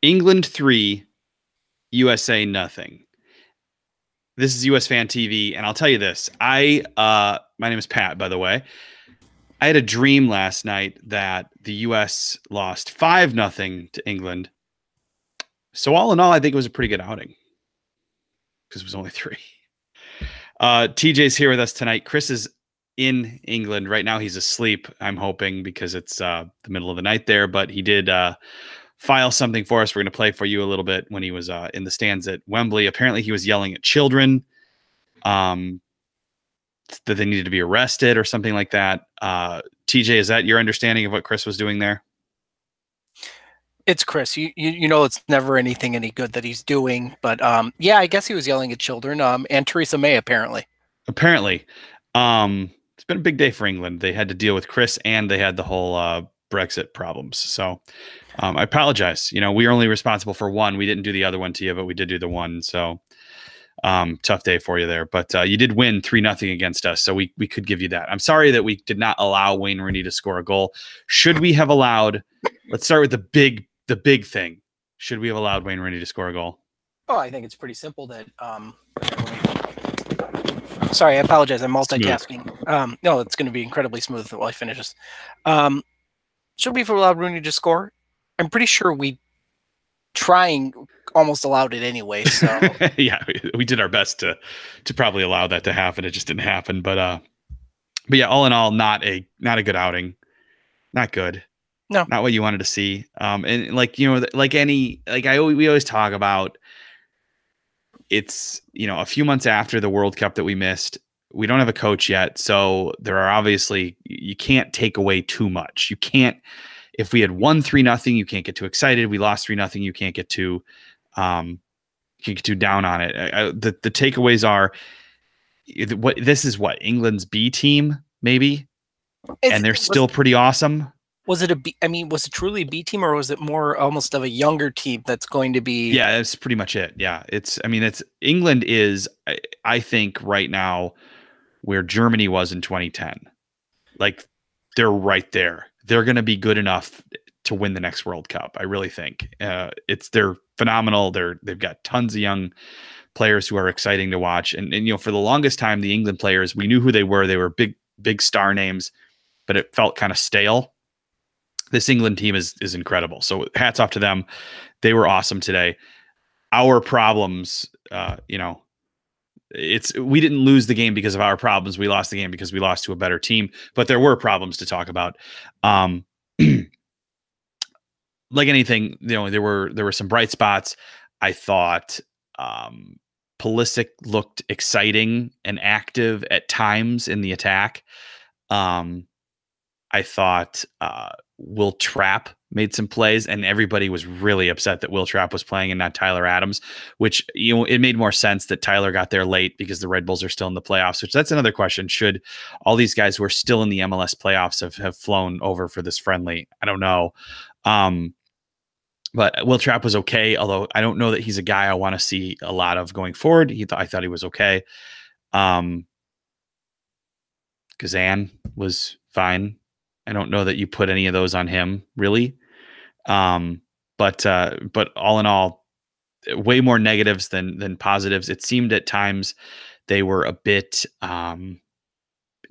England 3, USA nothing. This is USfanTV, and I'll tell you this. My name is Pat, by the way. I had a dream last night that the US lost 5-0 to England. So all in all, I think it was a pretty good outing because it was only 3. TJ's here with us tonight. Chris is in England right now. He's asleep, I'm hoping, because it's the middle of the night there. But he did file something for us. We're going to play for you a little bit when he was in the stands at Wembley. Apparently, he was yelling at children that they needed to be arrested or something like that. TJ, is that your understanding of what Chris was doing there? It's Chris. You know it's never anything any good that he's doing, but yeah, I guess he was yelling at children. And Theresa May apparently. It's been a big day for England. They had to deal with Chris, and they had the whole Brexit problems. So I apologize. We are only responsible for one. We didn't do the other one to you, but we did do the one. So tough day for you there. But you did win 3-0 against us, so we could give you that. I'm sorry that we did not allow Wayne Rooney to score a goal. Should we have allowed? Let's start with the big thing. Should we have allowed Wayne Rooney to score a goal? Oh, I think it's pretty simple that sorry, I apologize. I'm multitasking. No, it's going to be incredibly smooth while I finish this. Should we have allowed Rooney to score? I'm pretty sure we almost allowed it anyway. So yeah, we did our best to probably allow that to happen. It just didn't happen. But yeah, all in all, not a good outing. Not good. No, not what you wanted to see. And we always talk about, it's, a few months after the World Cup that we missed. We don't have a coach yet, so there are obviously, you can't take away too much. You can't, if we had won 3-0, you can't get too excited. We lost 3-0, you can't get too down on it. The takeaways are, this is what England's B team maybe, and they're still pretty awesome. Was it was it truly a B team, or was it more almost of a younger team that's going to be? Yeah, that's pretty much it. Yeah, it's England is, I think, right now where Germany was in 2010. Like, they're right there. They're going to be good enough to win the next World Cup. I really think they're phenomenal. They've got tons of young players who are exciting to watch. And for the longest time, the England players, we knew who they were. They were big star names, but it felt kind of stale. This England team is incredible. So hats off to them. They were awesome today. Our problems, we didn't lose the game because of our problems. We lost the game because we lost to a better team, but there were problems to talk about. Like anything, there were some bright spots. I thought Pulisic looked exciting and active at times in the attack. I thought Will Trapp made some plays, and everybody was really upset that Will Trapp was playing and not Tyler Adams, which, it made more sense that Tyler got there late because the Red Bulls are still in the playoffs, which that's another question. Should all these guys who are still in the MLS playoffs have flown over for this friendly? I don't know. But Will Trapp was okay, although I don't know that he's a guy I want to see a lot of going forward. I thought he was okay. Kazan was fine. I don't know that you put any of those on him, really. But all in all, way more negatives than positives. It seemed at times they were a bit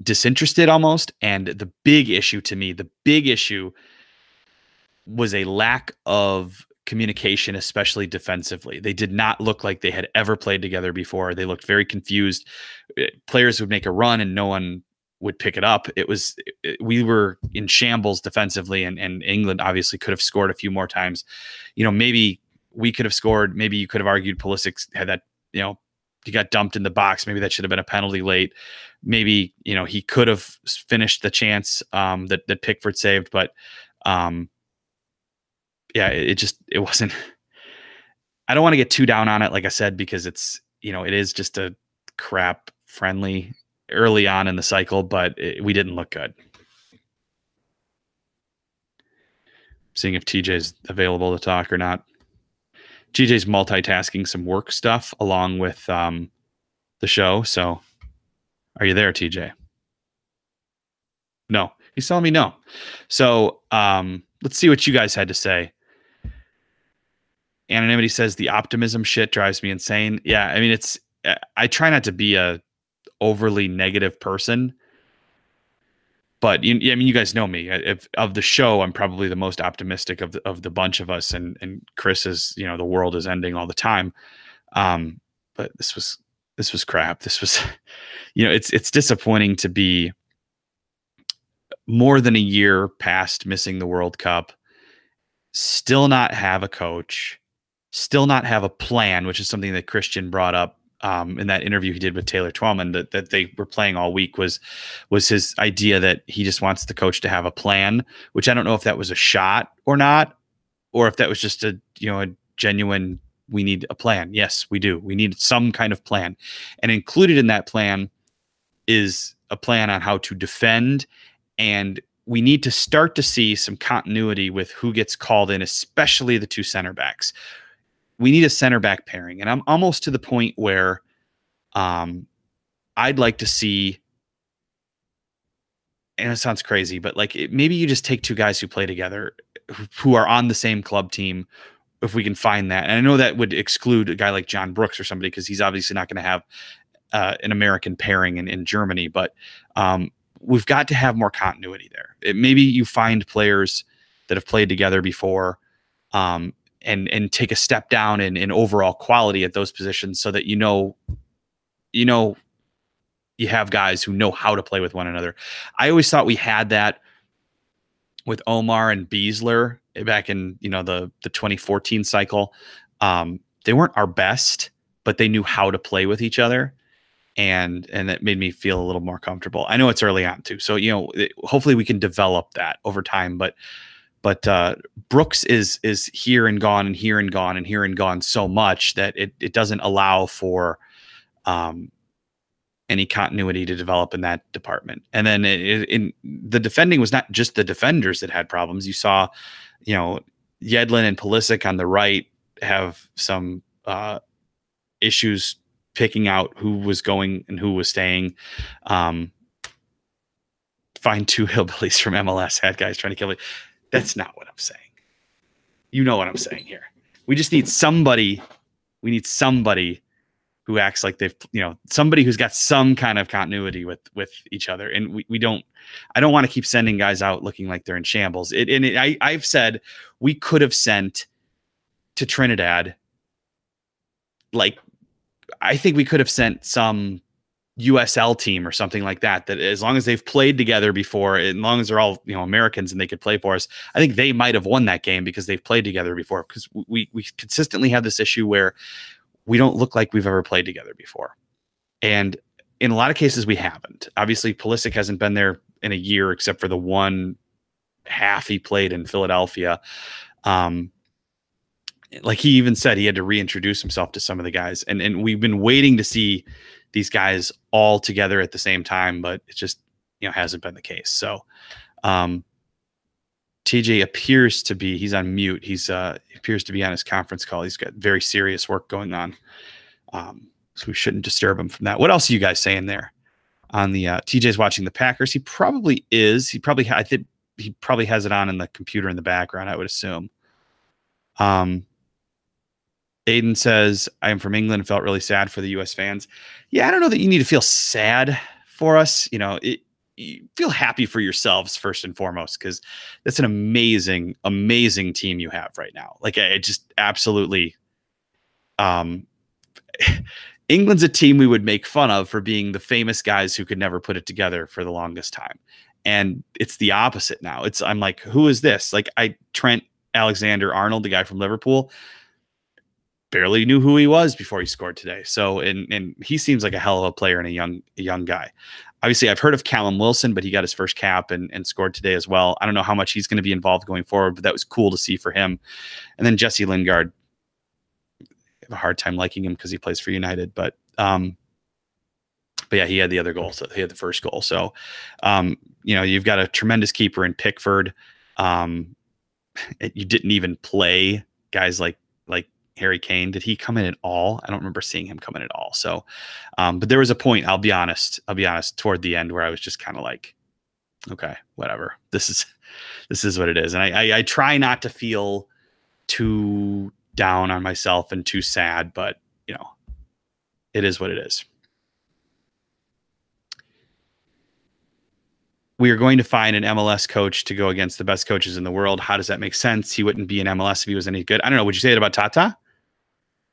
disinterested almost. And the big issue was a lack of communication, especially defensively. They did not look like they had ever played together before. They looked very confused. Players would make a run and no one would pick it up. We were in shambles defensively, and England obviously could have scored a few more times. Maybe we could have scored. Maybe you could have argued Pulisic had that, he got dumped in the box. Maybe that should have been a penalty late. Maybe, he could have finished the chance that Pickford saved, but yeah, it wasn't. I don't want to get too down on it, like I said, because it is just a crap friendly early on in the cycle, but we didn't look good. Seeing if TJ's available to talk or not. TJ's multitasking some work stuff along with the show. So are you there, TJ? No, he's telling me no. So let's see what you guys had to say. Anonymity says the optimism shit drives me insane. Yeah, I mean, I try not to be a overly negative person, but I mean, you guys know me. If of the show, I'm probably the most optimistic of the bunch of us, and Chris is, the world is ending all the time. But this was crap. This was, it's disappointing to be more than a year past missing the World Cup, still not have a coach, still not have a plan, which is something that Christian brought up in that interview he did with Taylor Twellman that they were playing all week was his idea that he just wants the coach to have a plan, which I don't know if that was a shot or not, or if that was just a genuine, we need a plan. Yes, we do. We need some kind of plan. And included in that plan is a plan on how to defend, and we need to start to see some continuity with who gets called in, especially the two center backs. We need a center back pairing. And I'm almost to the point where I'd like to see, and it sounds crazy, but like maybe you just take two guys who play together, who are on the same club team, if we can find that. And I know that would exclude a guy like John Brooks or somebody, because he's obviously not going to have an American pairing in Germany, but we've got to have more continuity there. Maybe you find players that have played together before, and take a step down in overall quality at those positions, so that you have guys who know how to play with one another. I always thought we had that with Omar and Beasler back in the 2014 cycle. They weren't our best, but they knew how to play with each other. And that made me feel a little more comfortable. I know it's early on too, so hopefully we can develop that over time. But Brooks is here and gone and here and gone and here and gone so much that it doesn't allow for any continuity to develop in that department. And then in the defending was not just the defenders that had problems. You saw, Yedlin and Pulisic on the right have some issues picking out who was going and who was staying. Find two hillbillies from MLS had guys trying to kill me. That's not what I'm saying. You know what I'm saying here. We just need somebody. We need somebody who acts like they've, somebody who's got some kind of continuity with each other. And we don't, I don't want to keep sending guys out looking like they're in shambles. I've said we could have sent to Trinidad, like, I think we could have sent some USL team or something like that, as long as they've played together before, as long as they're all, Americans and they could play for us, I think they might have won that game because they've played together before. Because we consistently have this issue where we don't look like we've ever played together before. And in a lot of cases, we haven't. Obviously, Pulisic hasn't been there in a year, except for the one half he played in Philadelphia. Like he even said, he had to reintroduce himself to some of the guys. And we've been waiting to see these guys all together at the same time, but it just, hasn't been the case. So TJ appears to be, he's on mute. He appears to be on his conference call. He's got very serious work going on. So we shouldn't disturb him from that. What else are you guys saying there on the, TJ's watching the Packers? He probably is. I think he probably has it on in the computer in the background, I would assume. Aiden says, I am from England and felt really sad for the US fans. Yeah, I don't know that you need to feel sad for us. You feel happy for yourselves first and foremost, because that's an amazing, amazing team you have right now. Like, I just absolutely, England's a team we would make fun of for being the famous guys who could never put it together for the longest time. And it's the opposite now. I'm like, who is this? Like, Trent Alexander-Arnold, the guy from Liverpool, barely knew who he was before he scored today. So, and he seems like a hell of a player and a young guy. Obviously, I've heard of Callum Wilson, but he got his first cap and scored today as well. I don't know how much he's going to be involved going forward, but that was cool to see for him. And then Jesse Lingard, I have a hard time liking him because he plays for United, but yeah, he had the other goal. So he had the first goal. So, you've got a tremendous keeper in Pickford. You didn't even play guys like Harry Kane. Did he come in at all? I don't remember seeing him come in at all. So, but there was a point, I'll be honest, toward the end where I was just kind of like, okay, whatever. This is what it is. And I try not to feel too down on myself and too sad, but it is what it is. We are going to find an MLS coach to go against the best coaches in the world. How does that make sense? He wouldn't be in MLS if he was any good. I don't know. Would you say that about Tata?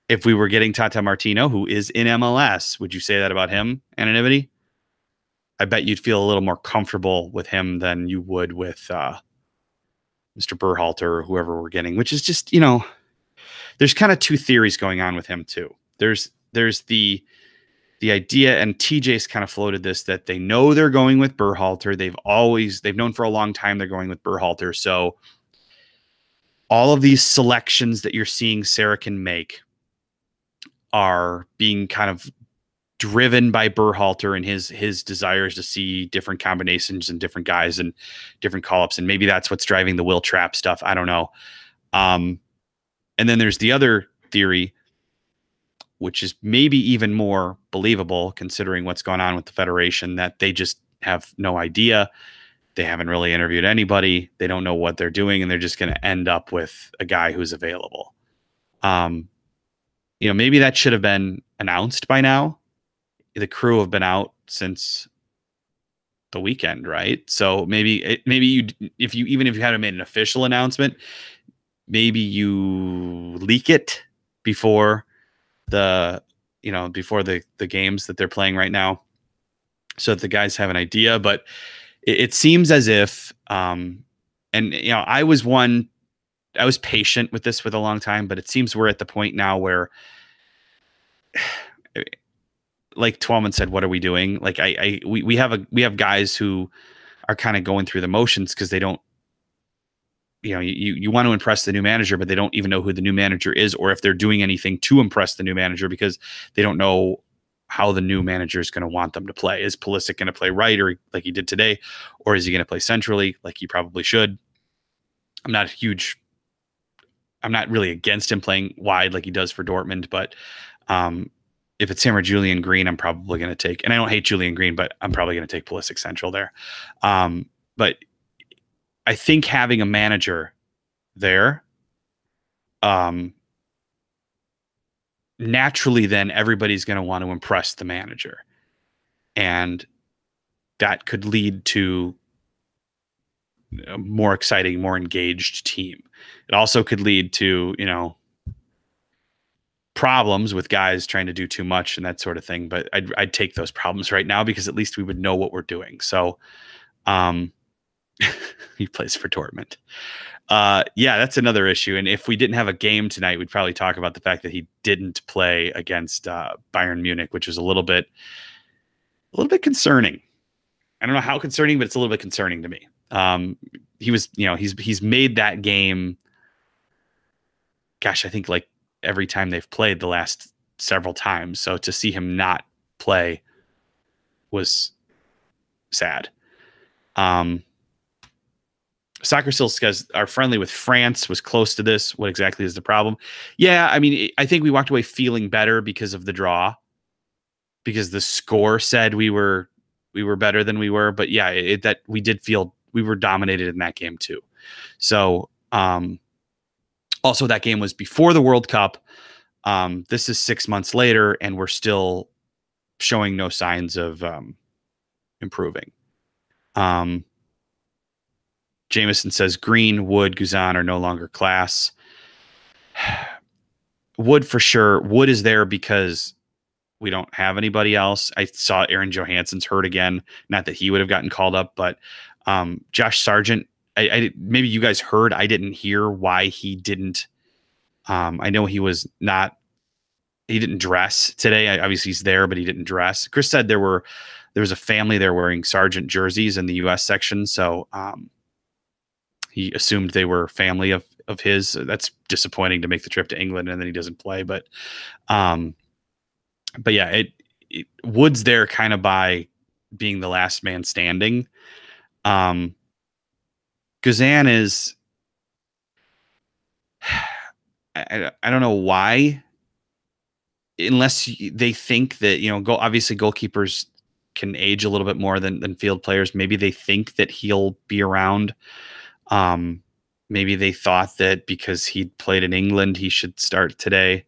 If we were getting Tata Martino, who is in MLS, would you say that about him, anonymity? I bet you'd feel a little more comfortable with him than you would with Mr. Berhalter or whoever we're getting, which is just, there's kind of two theories going on with him too. There's the idea, and TJ's kind of floated this, that they know they're going with Berhalter. They've known for a long time they're going with Berhalter. So all of these selections that you're seeing Saracen make are being kind of driven by Berhalter and his desires to see different combinations and different guys and different call-ups. And maybe that's what's driving the Will Trapp stuff. I don't know. And then there's the other theory, which is maybe even more believable considering what's going on with the Federation, that they just have no idea. They haven't really interviewed anybody. They don't know what they're doing, and they're just going to end up with a guy who's available. Maybe that should have been announced by now. The crew have been out since the weekend, right? So maybe if you hadn't made an official announcement, maybe you leak it before the games that they're playing right now, so that the guys have an idea. But it seems as if, I was patient with this for a long time, but it seems we're at the point now where, like Twelman said, what are we doing? Like we have guys who are kind of going through the motions because they don't, you want to impress the new manager, but they don't even know who the new manager is, or if they're doing anything to impress the new manager, because they don't know how the new manager is going to want them to play. Is Pulisic going to play right, or like he did today, or is he going to play centrally like he probably should? I'm not really against him playing wide like he does for Dortmund, but if it's him or Julian Green, I'm probably going to take, and I don't hate Julian Green, but I'm probably going to take Pulisic central there. But I think having a manager there, naturally then everybody's going to want to impress the manager. And that could lead to a more exciting, more engaged team. It also could lead to, problems with guys trying to do too much and that sort of thing. But I'd take those problems right now, because at least we would know what we're doing. So, he plays for Dortmund. That's another issue. And if we didn't have a game tonight, we'd probably talk about the fact that he didn't play against Bayern Munich, which was a little bit concerning. I don't know how concerning, but it's a little bit concerning to me. He was, he's made that game. Gosh, I think like every time they've played the last several times. So to see him not play was sad. Soccer Sills guys are friendly with France, was close to this. What exactly is the problem? Yeah, I mean, I think we walked away feeling better because of the draw, because the score said we were better than we were. But yeah, that we did feel we were dominated in that game too. So also that game was before the World Cup. This is 6 months later, and we're still showing no signs of improving. Jameson says Green, Wood, Guzan are no longer class. Wood for sure. Wood is there because we don't have anybody else. I saw Aaron Johansson's hurt again. Not that he would have gotten called up, but Josh Sargent, I maybe you guys heard. I didn't hear why he didn't. I know he didn't dress today. Obviously he's there, but he didn't dress. Chris said there was a family there wearing Sargent jerseys in the US section. So he assumed they were family of his. That's disappointing to make the trip to England and then he doesn't play. But yeah, Wood's there kind of by being the last man standing. Guzan is, I don't know why, unless they think that, obviously goalkeepers can age a little bit more than field players. Maybe they think that he'll be around. maybe they thought that because he'd played in England, he should start today.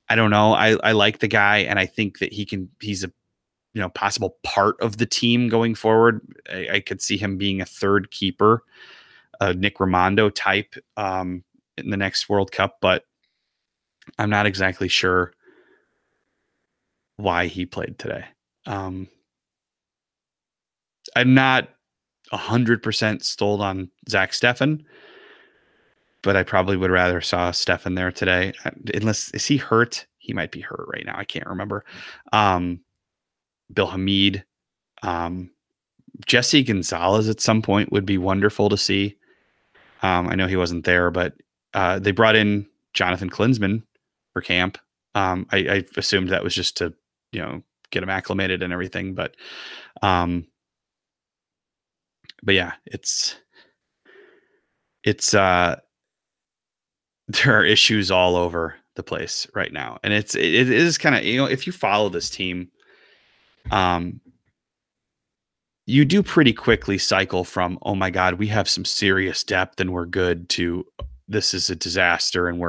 I don't know. I like the guy, and I think that he's a possible part of the team going forward. I could see him being a third keeper, a Nick Raimondo type in the next World Cup, but I'm not exactly sure why he played today. I'm not 100% sold on Zach Steffen, but I probably would rather saw Steffen there today. Unless, is he hurt? He might be hurt right now. I can't remember. Bill Hamid, Jesse Gonzalez at some point would be wonderful to see. I know he wasn't there, but they brought in Jonathan Klinsmann for camp. I assumed that was just to, get him acclimated and everything, but yeah, it's there are issues all over the place right now. And it is kind of, if you follow this team, you do pretty quickly cycle from, oh my God, we have some serious depth and we're good, to this is a disaster. And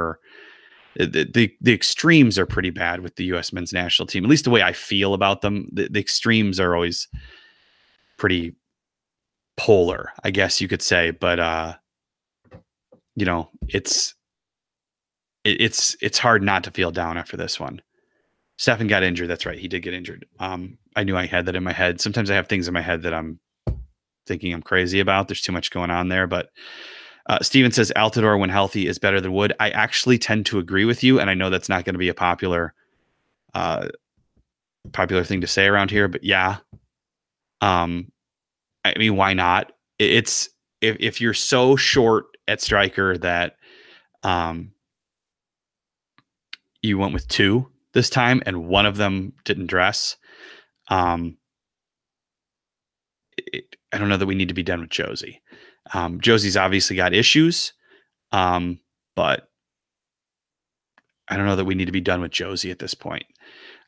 the extremes are pretty bad with the U.S. men's national team, at least the way I feel about them. The extremes are always pretty polar, I guess you could say. But, it's hard not to feel down after this one. Steffen got injured. That's right. He did get injured. I knew I had that in my head. Sometimes I have things in my head that I'm thinking I'm crazy about. There's too much going on there. But Steven says Altidore, when healthy, is better than Wood. I actually tend to agree with you, and I know that's not going to be a popular thing to say around here. But yeah, I mean, why not? It's if you're so short at striker that you went with two this time, and one of them didn't dress. I don't know that we need to be done with Josie. Josie's obviously got issues, but I don't know that we need to be done with Josie at this point.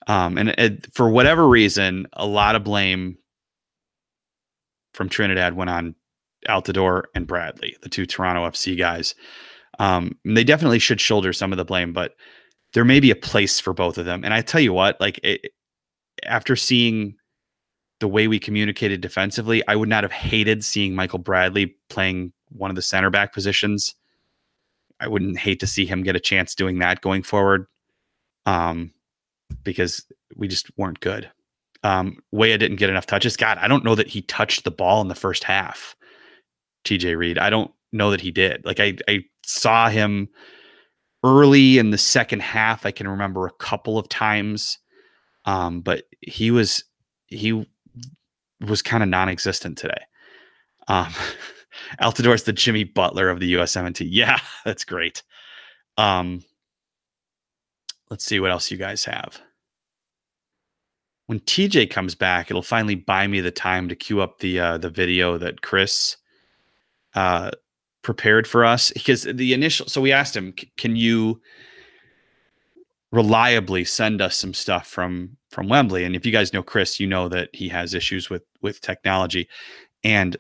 And for whatever reason, a lot of blame from Trinidad went on Altidore and Bradley, the two Toronto FC guys. They definitely should shoulder some of the blame, but there may be a place for both of them. And I tell you what, after seeing the way we communicated defensively, I would not have hated seeing Michael Bradley playing one of the center back positions. I wouldn't hate to see him get a chance doing that going forward, because we just weren't good. Weah didn't get enough touches. God, I don't know that he touched the ball in the first half. TJ Reed, I don't know that he did. I saw him early in the second half. I can remember a couple of times, but he was kind of non-existent today. Altidore's the Jimmy Butler of the USMNT. Yeah, that's great. Let's see what else you guys have. When TJ comes back, it'll finally buy me the time to queue up the video that Chris prepared for us, because so we asked him, can you reliably send us some stuff from Wembley? And if you guys know Chris, you know that he has issues with technology. And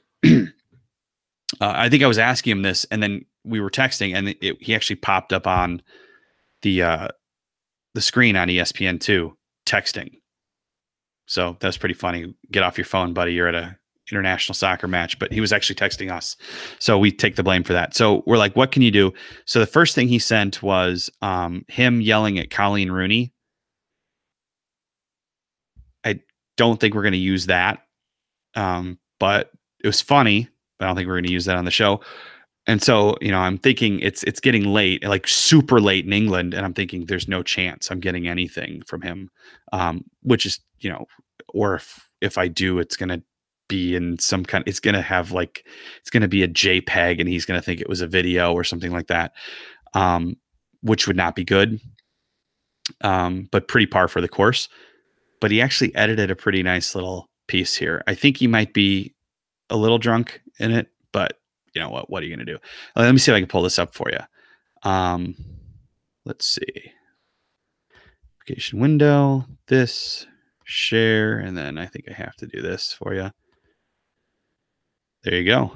I think I was asking him this, and then we were texting, and he actually popped up on the screen on ESPN2 texting. So that's pretty funny. Get off your phone, buddy. You're at a international soccer match. But he was actually texting us, so we take the blame for that. So we're like, what can you do? So the first thing he sent was him yelling at Colleen Rooney. I don't think we're going to use that, but it was funny. But I don't think we're going to use that on the show. And so, I'm thinking it's getting late, like super late in England, and I'm thinking there's no chance I'm getting anything from him, which is, or if I do, it's going to be in some kind. It's going to have it's going to be a JPEG, and he's going to think it was a video or something like that, which would not be good, but pretty par for the course. But he actually edited a pretty nice little piece here. I think he might be a little drunk in it, but you know what are you going to do? Let me see if I can pull this up for you. Let's see. Application window, this, share, and then I think I have to do this for you. There you go.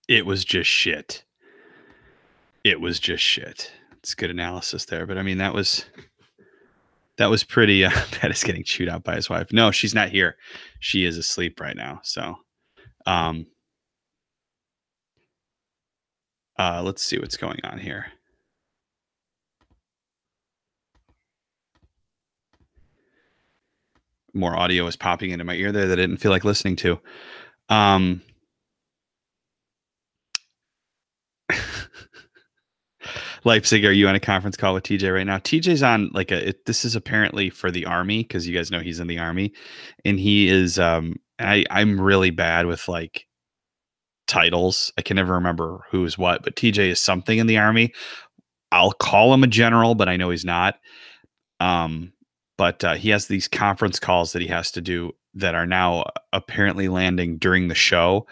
It was just shit. It was just shit. It's good analysis there, but I mean that was pretty. Pat is getting chewed out by his wife. No, she's not here. She is asleep right now. So, let's see what's going on here. More audio is popping into my ear there that I didn't feel like listening to. Leipzig, are you on a conference call with TJ right now? TJ's on like this is apparently for the Army, because you guys know he's in the Army, and he is. I'm really bad with like titles. I can never remember who's what, but TJ is something in the Army. I'll call him a general, but I know he's not. But he has these conference calls that he has to do that are now apparently landing during the show.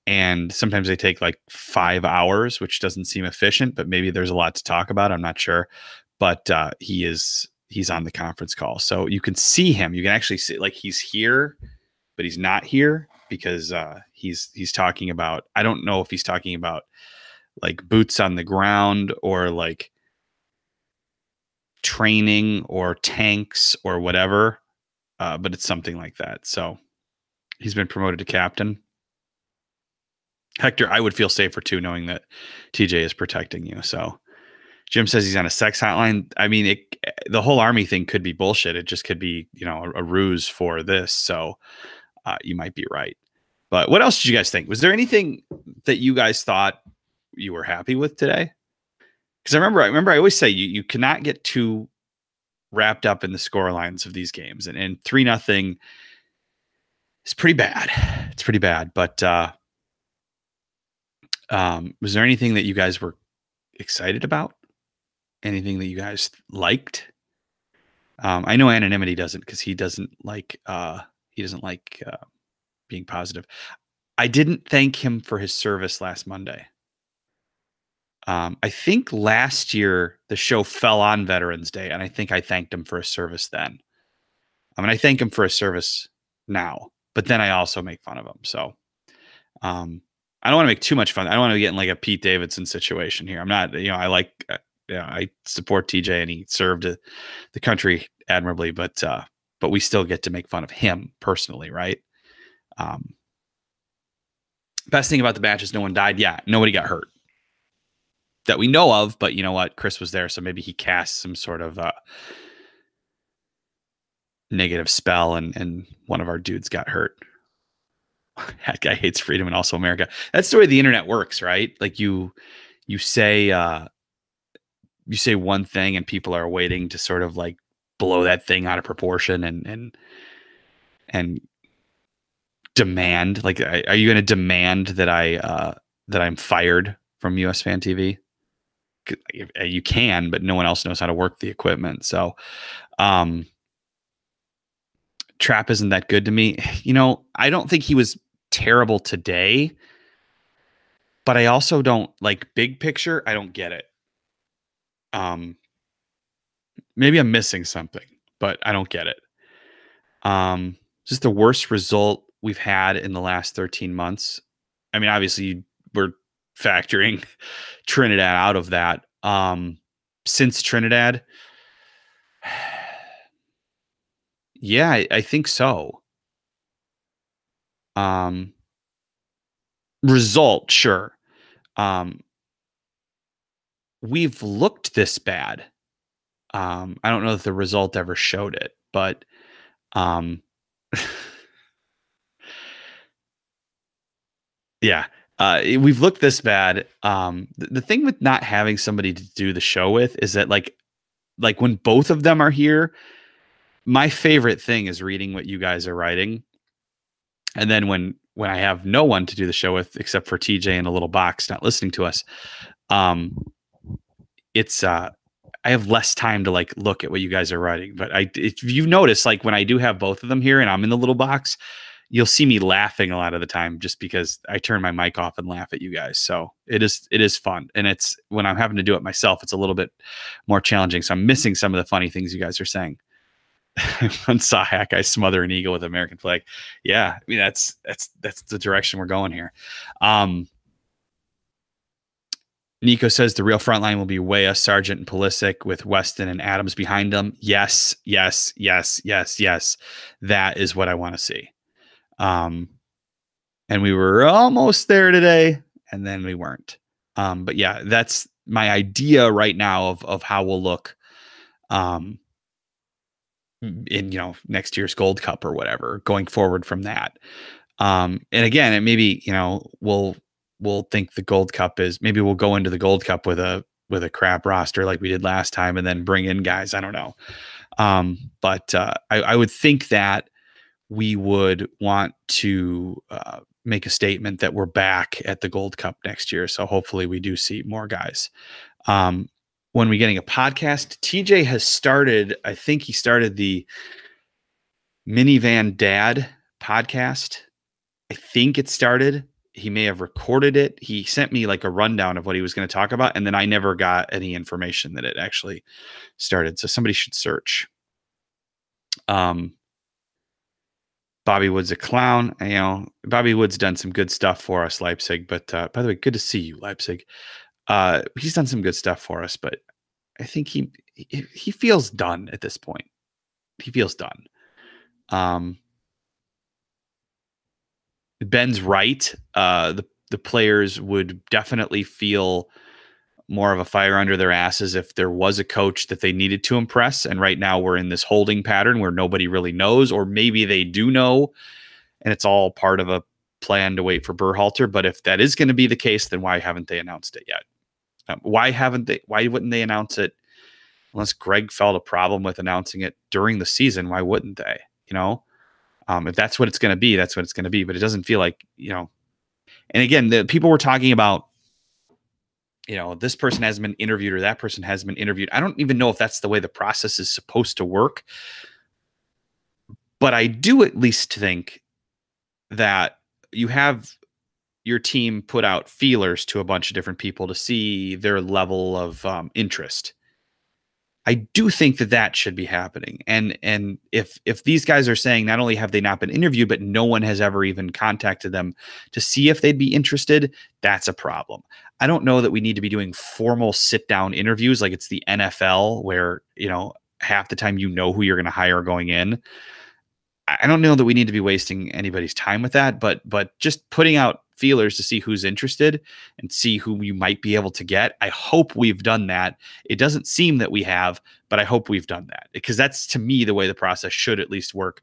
And sometimes they take like 5 hours, which doesn't seem efficient, but maybe there's a lot to talk about. I'm not sure. But he's on the conference call. So you can see him. You can actually see like he's here, but he's not here because he's talking about, I don't know if he's talking about like boots on the ground or like training or tanks or whatever. But it's something like that. So he's been promoted to captain. Hector, I would feel safer too, knowing that TJ is protecting you. So Jim says he's on a sex hotline. I mean, the whole Army thing could be bullshit. It just could be, a ruse for this. So you might be right. But what else did you guys think? Was there anything that you guys thought you were happy with today? Because I remember I always say you cannot get too wrapped up in the score lines of these games. And 3-0 is pretty bad. It's pretty bad. But was there anything that you guys were excited about? Anything that you guys liked? I know anonymity doesn't, because he doesn't like being positive. I didn't thank him for his service last Monday. I think last year the show fell on Veterans Day, and I think I thanked him for his service then. I mean, I thank him for his service now, but then I also make fun of him. So I don't want to make too much fun. I don't want to get in like a Pete Davidson situation here. I'm not, I support TJ and he served the country admirably, but we still get to make fun of him personally, right? Best thing about the match is no one died. Yeah, nobody got hurt that we know of, but you know what? Chris was there, so maybe he cast some sort of negative spell and one of our dudes got hurt. That guy hates freedom and also America. That's the way the internet works, right? Like you say one thing and people are waiting to sort of like blow that thing out of proportion and demand, like, are you going to demand that I'm fired from USfanTV? You can, but no one else knows how to work the equipment. So, Trap isn't that good to me. I don't think he was terrible today, but I also don't like big picture. I don't get it. Maybe I'm missing something, but I don't get it. Just the worst result we've had in the last 13 months. I mean, obviously we're factoring Trinidad out of that. Since Trinidad, yeah, I think so. Result, sure. We've looked this bad. I don't know if the result ever showed it, but yeah, we've looked this bad. The thing with not having somebody to do the show with is that like when both of them are here, my favorite thing is reading what you guys are writing. And then when I have no one to do the show with, except for TJ in a little box, not listening to us, it's, I have less time to like look at what you guys are writing. But if you've noticed, like when I do have both of them here and I'm in the little box, you'll see me laughing a lot of the time just because I turn my mic off and laugh at you guys. So it is fun. And it's when I'm having to do it myself, it's a little bit more challenging. So I'm missing some of the funny things you guys are saying. One saw Hack I smother an eagle with an American flag. Yeah, I mean that's the direction we're going here. Nico says the real front line will be Weah, Sargent, and Pulisic with Weston and Adams behind them. Yes, yes, yes, yes, yes. That is what I want to see. And we were almost there today, and then we weren't. But yeah, that's my idea right now of how we'll look in next year's Gold Cup or whatever, going forward from that. And again, it maybe we'll think the Gold Cup is, maybe we'll go into the Gold Cup with a crap roster like we did last time, and then bring in guys. I don't know. But I would think that we would want to make a statement that we're back at the Gold Cup next year. So hopefully we do see more guys. When we getting a podcast, TJ has started, I think he started the Minivan Dad podcast. I think it started. He may have recorded it. He sent me like a rundown of what he was going to talk about, and then I never got any information that it actually started. So somebody should search. Bobby Wood's a clown. Bobby Wood's done some good stuff for us, Leipzig. But by the way, good to see you, Leipzig. He's done some good stuff for us, but I think he feels done at this point. He feels done. Ben's right. The players would definitely feel more of a fire under their asses if there was a coach that they needed to impress. And right now we're in this holding pattern where nobody really knows, or maybe they do know, and it's all part of a plan to wait for Berhalter. But if that is going to be the case, then why haven't they announced it yet? Why wouldn't they announce it? Unless Greg felt a problem with announcing it during the season, why wouldn't they? If that's what it's going to be, that's what it's going to be. But it doesn't feel like, And again, the people were talking about, this person hasn't been interviewed or that person hasn't been interviewed. I don't even know if that's the way the process is supposed to work. But I do at least think that you have your team put out feelers to a bunch of different people to see their level of interest. I do think that should be happening. And if these guys are saying not only have they not been interviewed, but no one has ever even contacted them to see if they'd be interested, that's a problem. I don't know that we need to be doing formal sit-down interviews like it's the NFL where, half the time who you're going to hire going in. I don't know that we need to be wasting anybody's time with that, but just putting out feelers to see who's interested and see who you might be able to get. I hope we've done that. It doesn't seem that we have, but I hope we've done that, because that's, to me, the way the process should at least work,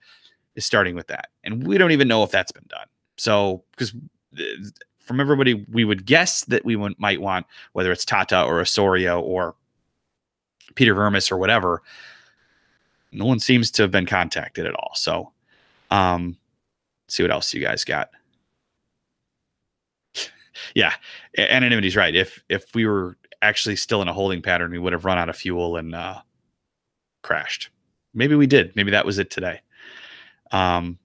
is starting with that. And we don't even know if that's been done. So, because from everybody, we would guess that we might want, whether it's Tata or Osorio or Peter Vermes or whatever, no one seems to have been contacted at all. So, see what else you guys got. Yeah, anonymity's right. If we were actually still in a holding pattern, we would have run out of fuel and crashed. Maybe we did. Maybe that was it today. Let's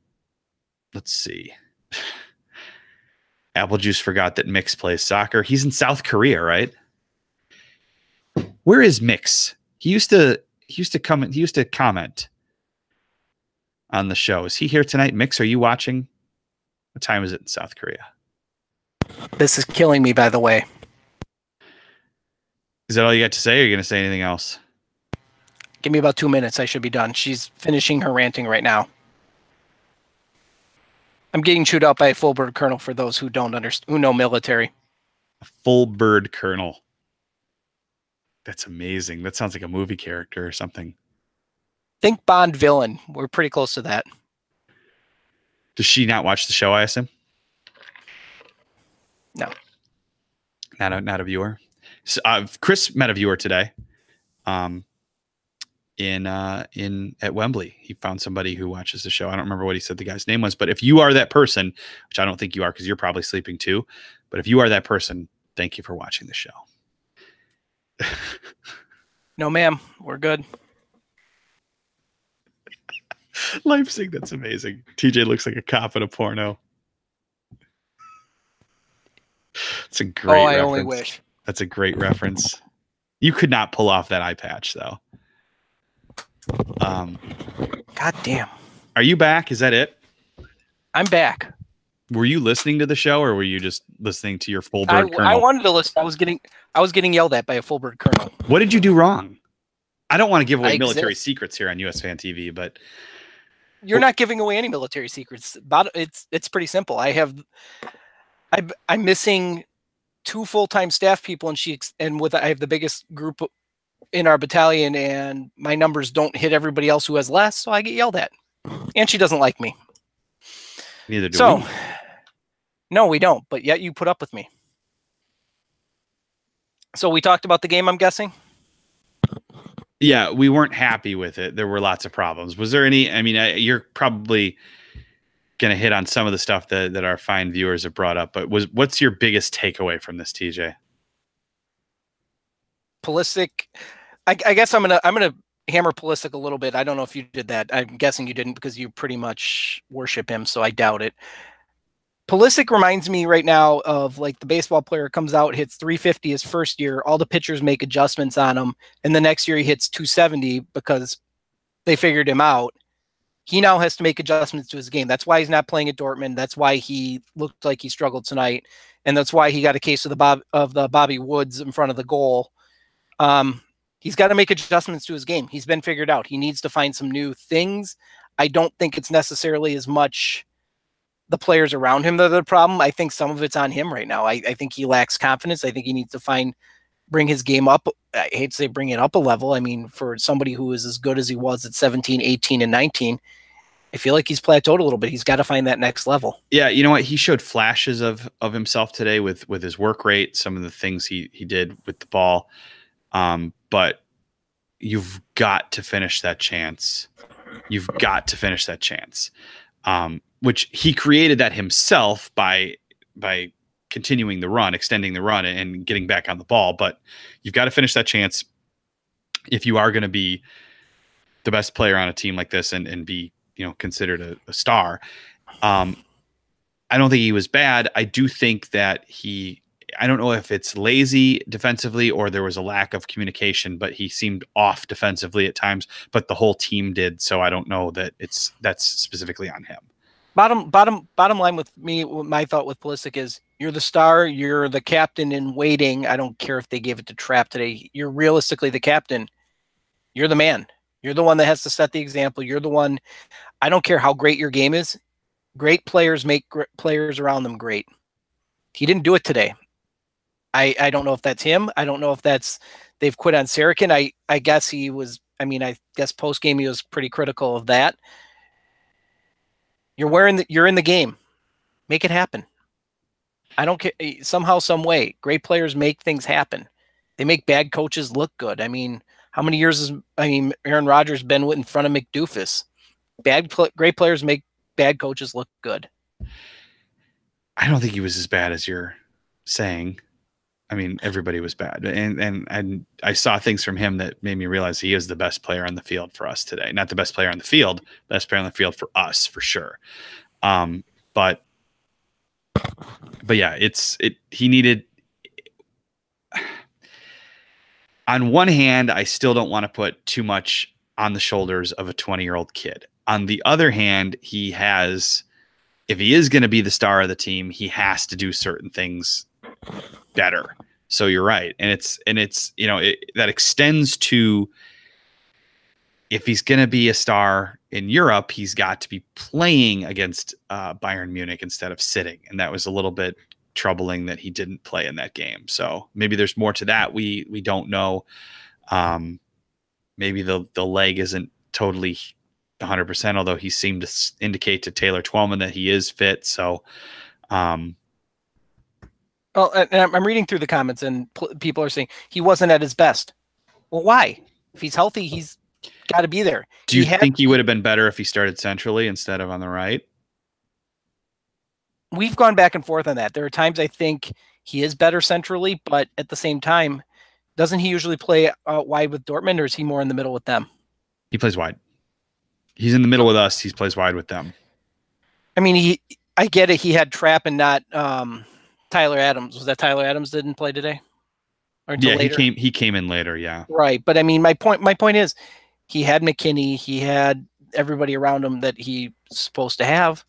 see. Apple Juice forgot that Mix plays soccer. He's in South Korea, right? Where is Mix? He used to comment on the show. Is he here tonight? Mix, are you watching? What time is it in South Korea? This is killing me, by the way. Is that all you got to say, or are you going to say anything else? Give me about 2 minutes. I should be done. She's finishing her ranting right now. I'm getting chewed out by a full bird colonel for those who don't understand, who know military. A full bird colonel. That's amazing. That sounds like a movie character or something. Think Bond villain. We're pretty close to that. Does she not watch the show, I assume? No. Not a viewer. So, Chris met a viewer today. At Wembley, he found somebody who watches the show. I don't remember what he said the guy's name was, but if you are that person, which I don't think you are because you're probably sleeping too, but if you are that person, thank you for watching the show. No, ma'am, we're good. Leipzig, that's amazing. TJ looks like a cop in a porno. It's a great reference. I only wish. That's a great reference. You could not pull off that eye patch, though. God damn. Are you back? Is that it? I'm back. Were you listening to the show, or were you just listening to your full I bird colonel? wanted to listen. I was getting yelled at by a full bird colonel. What did you do wrong? I don't want to give away I military exist. secrets here on USFanTV, but You're not giving away any military secrets. It's pretty simple. I'm missing 2 full-time staff people, and I have the biggest group in our battalion, and my numbers don't hit everybody else who has less, so I get yelled at. And she doesn't like me. neither do we. No, we don't, but yet you put up with me. So we talked about the game, I'm guessing? Yeah, we weren't happy with it. There were lots of problems. Was there any? I mean, you're probably going to hit on some of the stuff that our fine viewers have brought up, but what's your biggest takeaway from this, TJ? Pulisic, I guess I'm gonna hammer Pulisic a little bit. I don't know if you did that. I'm guessing you didn't because you pretty much worship him, so I doubt it. Pulisic reminds me right now of like the baseball player comes out, hits 350 his first year, all the pitchers make adjustments on him, and the next year he hits 270 because they figured him out. He now has to make adjustments to his game. That's why he's not playing at Dortmund. That's why he looked like he struggled tonight, and that's why he got a case of the Bobby Woods in front of the goal. He's got to make adjustments to his game. He's been figured out. He needs to find some new things. I don't think it's necessarily as much the players around him that are the problem. I think some of it's on him right now. I think he lacks confidence. I think he needs to bring his game up. I hate to say bring it up a level. I mean, for somebody who is as good as he was at 17, 18, and 19, I feel like he's plateaued a little bit. He's got to find that next level. Yeah, you know what? He showed flashes of himself today with his work rate, some of the things he did with the ball. But you've got to finish that chance. You've got to finish that chance. Which he created that himself by continuing the run, extending the run, and getting back on the ball. But you've got to finish that chance if you are going to be the best player on a team like this and be, considered a star. I don't think he was bad. I do think that I don't know if it's lazy defensively or there was a lack of communication, but he seemed off defensively at times, but the whole team did. So I don't know that that's specifically on him. Bottom line with me, my thought with Pulisic is you're the star, you're the captain in waiting. I don't care if they gave it to Trapp today. You're realistically the captain. You're the man. You're the one that has to set the example. You're the one. I don't care how great your game is. Great players make players around them great. He didn't do it today. I don't know if that's him. I don't know if they've quit on Sarakin. I guess he was. I guess post game he was pretty critical of that. You're in the game. Make it happen. I don't care. Somehow, some way, great players make things happen. They make bad coaches look good. How many years has Aaron Rodgers been in front of McDoofus? Great players make bad coaches look good. I don't think he was as bad as you're saying. Everybody was bad, and I saw things from him that made me realize he is the best player on the field for us today. Not the best player on the field, best player on the field for us for sure. But yeah, he needed. On one hand, I still don't want to put too much on the shoulders of a 20-year-old kid. On the other hand, if he is going to be the star of the team, he has to do certain things better. So you're right. And it's that extends to, if he's going to be a star in Europe, he's got to be playing against Bayern Munich instead of sitting. And that was a little bit troubling that he didn't play in that game. So maybe there's more to that. We don't know. Maybe the leg isn't totally 100%, although he seemed to indicate to Taylor Twellman that he is fit. So, well, and I'm reading through the comments, and people are saying he wasn't at his best. Well, why? If he's healthy, he's got to be there. Do you think he would have been better if he started centrally instead of on the right? We've gone back and forth on that. There are times I think he is better centrally, but at the same time, doesn't he usually play wide with Dortmund, or is he more in the middle with them? He plays wide. He's in the middle with us. He plays wide with them. I get it. He had Trapp and not Tyler Adams. Was that Tyler Adams didn't play today? Yeah, later? He came in later. Yeah, right. But my point is, he had McKinney. He had everybody around him that he's supposed to have.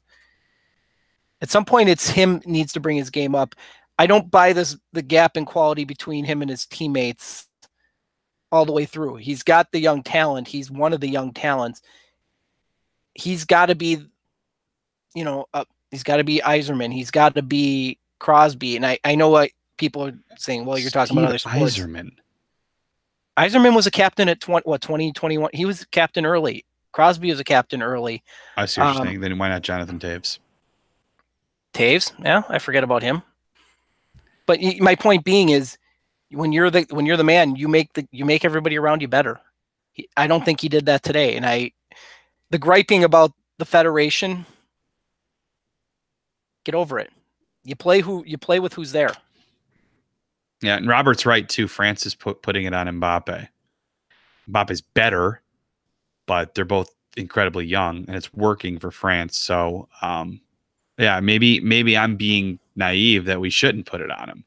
At some point, it's him needs to bring his game up. I don't buy the gap in quality between him and his teammates all the way through. He's got the young talent. He's one of the young talents. He's got to be, he's got to be Yzerman. He's got to be Crosby. And I know what people are saying. Well, you're talking about other sports. Yzerman was a captain at 2021. He was captain early. Crosby was a captain early. I see what you're saying. Then why not Jonathan Toews? Toews, yeah, I forget about him. But my point being is, when you're the man, you make everybody around you better. I don't think he did that today. And the griping about the Federation, get over it. You play with who's there. Yeah, and Robert's right too. France is putting it on Mbappe. Mbappe's better, but they're both incredibly young, and it's working for France. So, yeah, maybe I'm being naive that we shouldn't put it on him.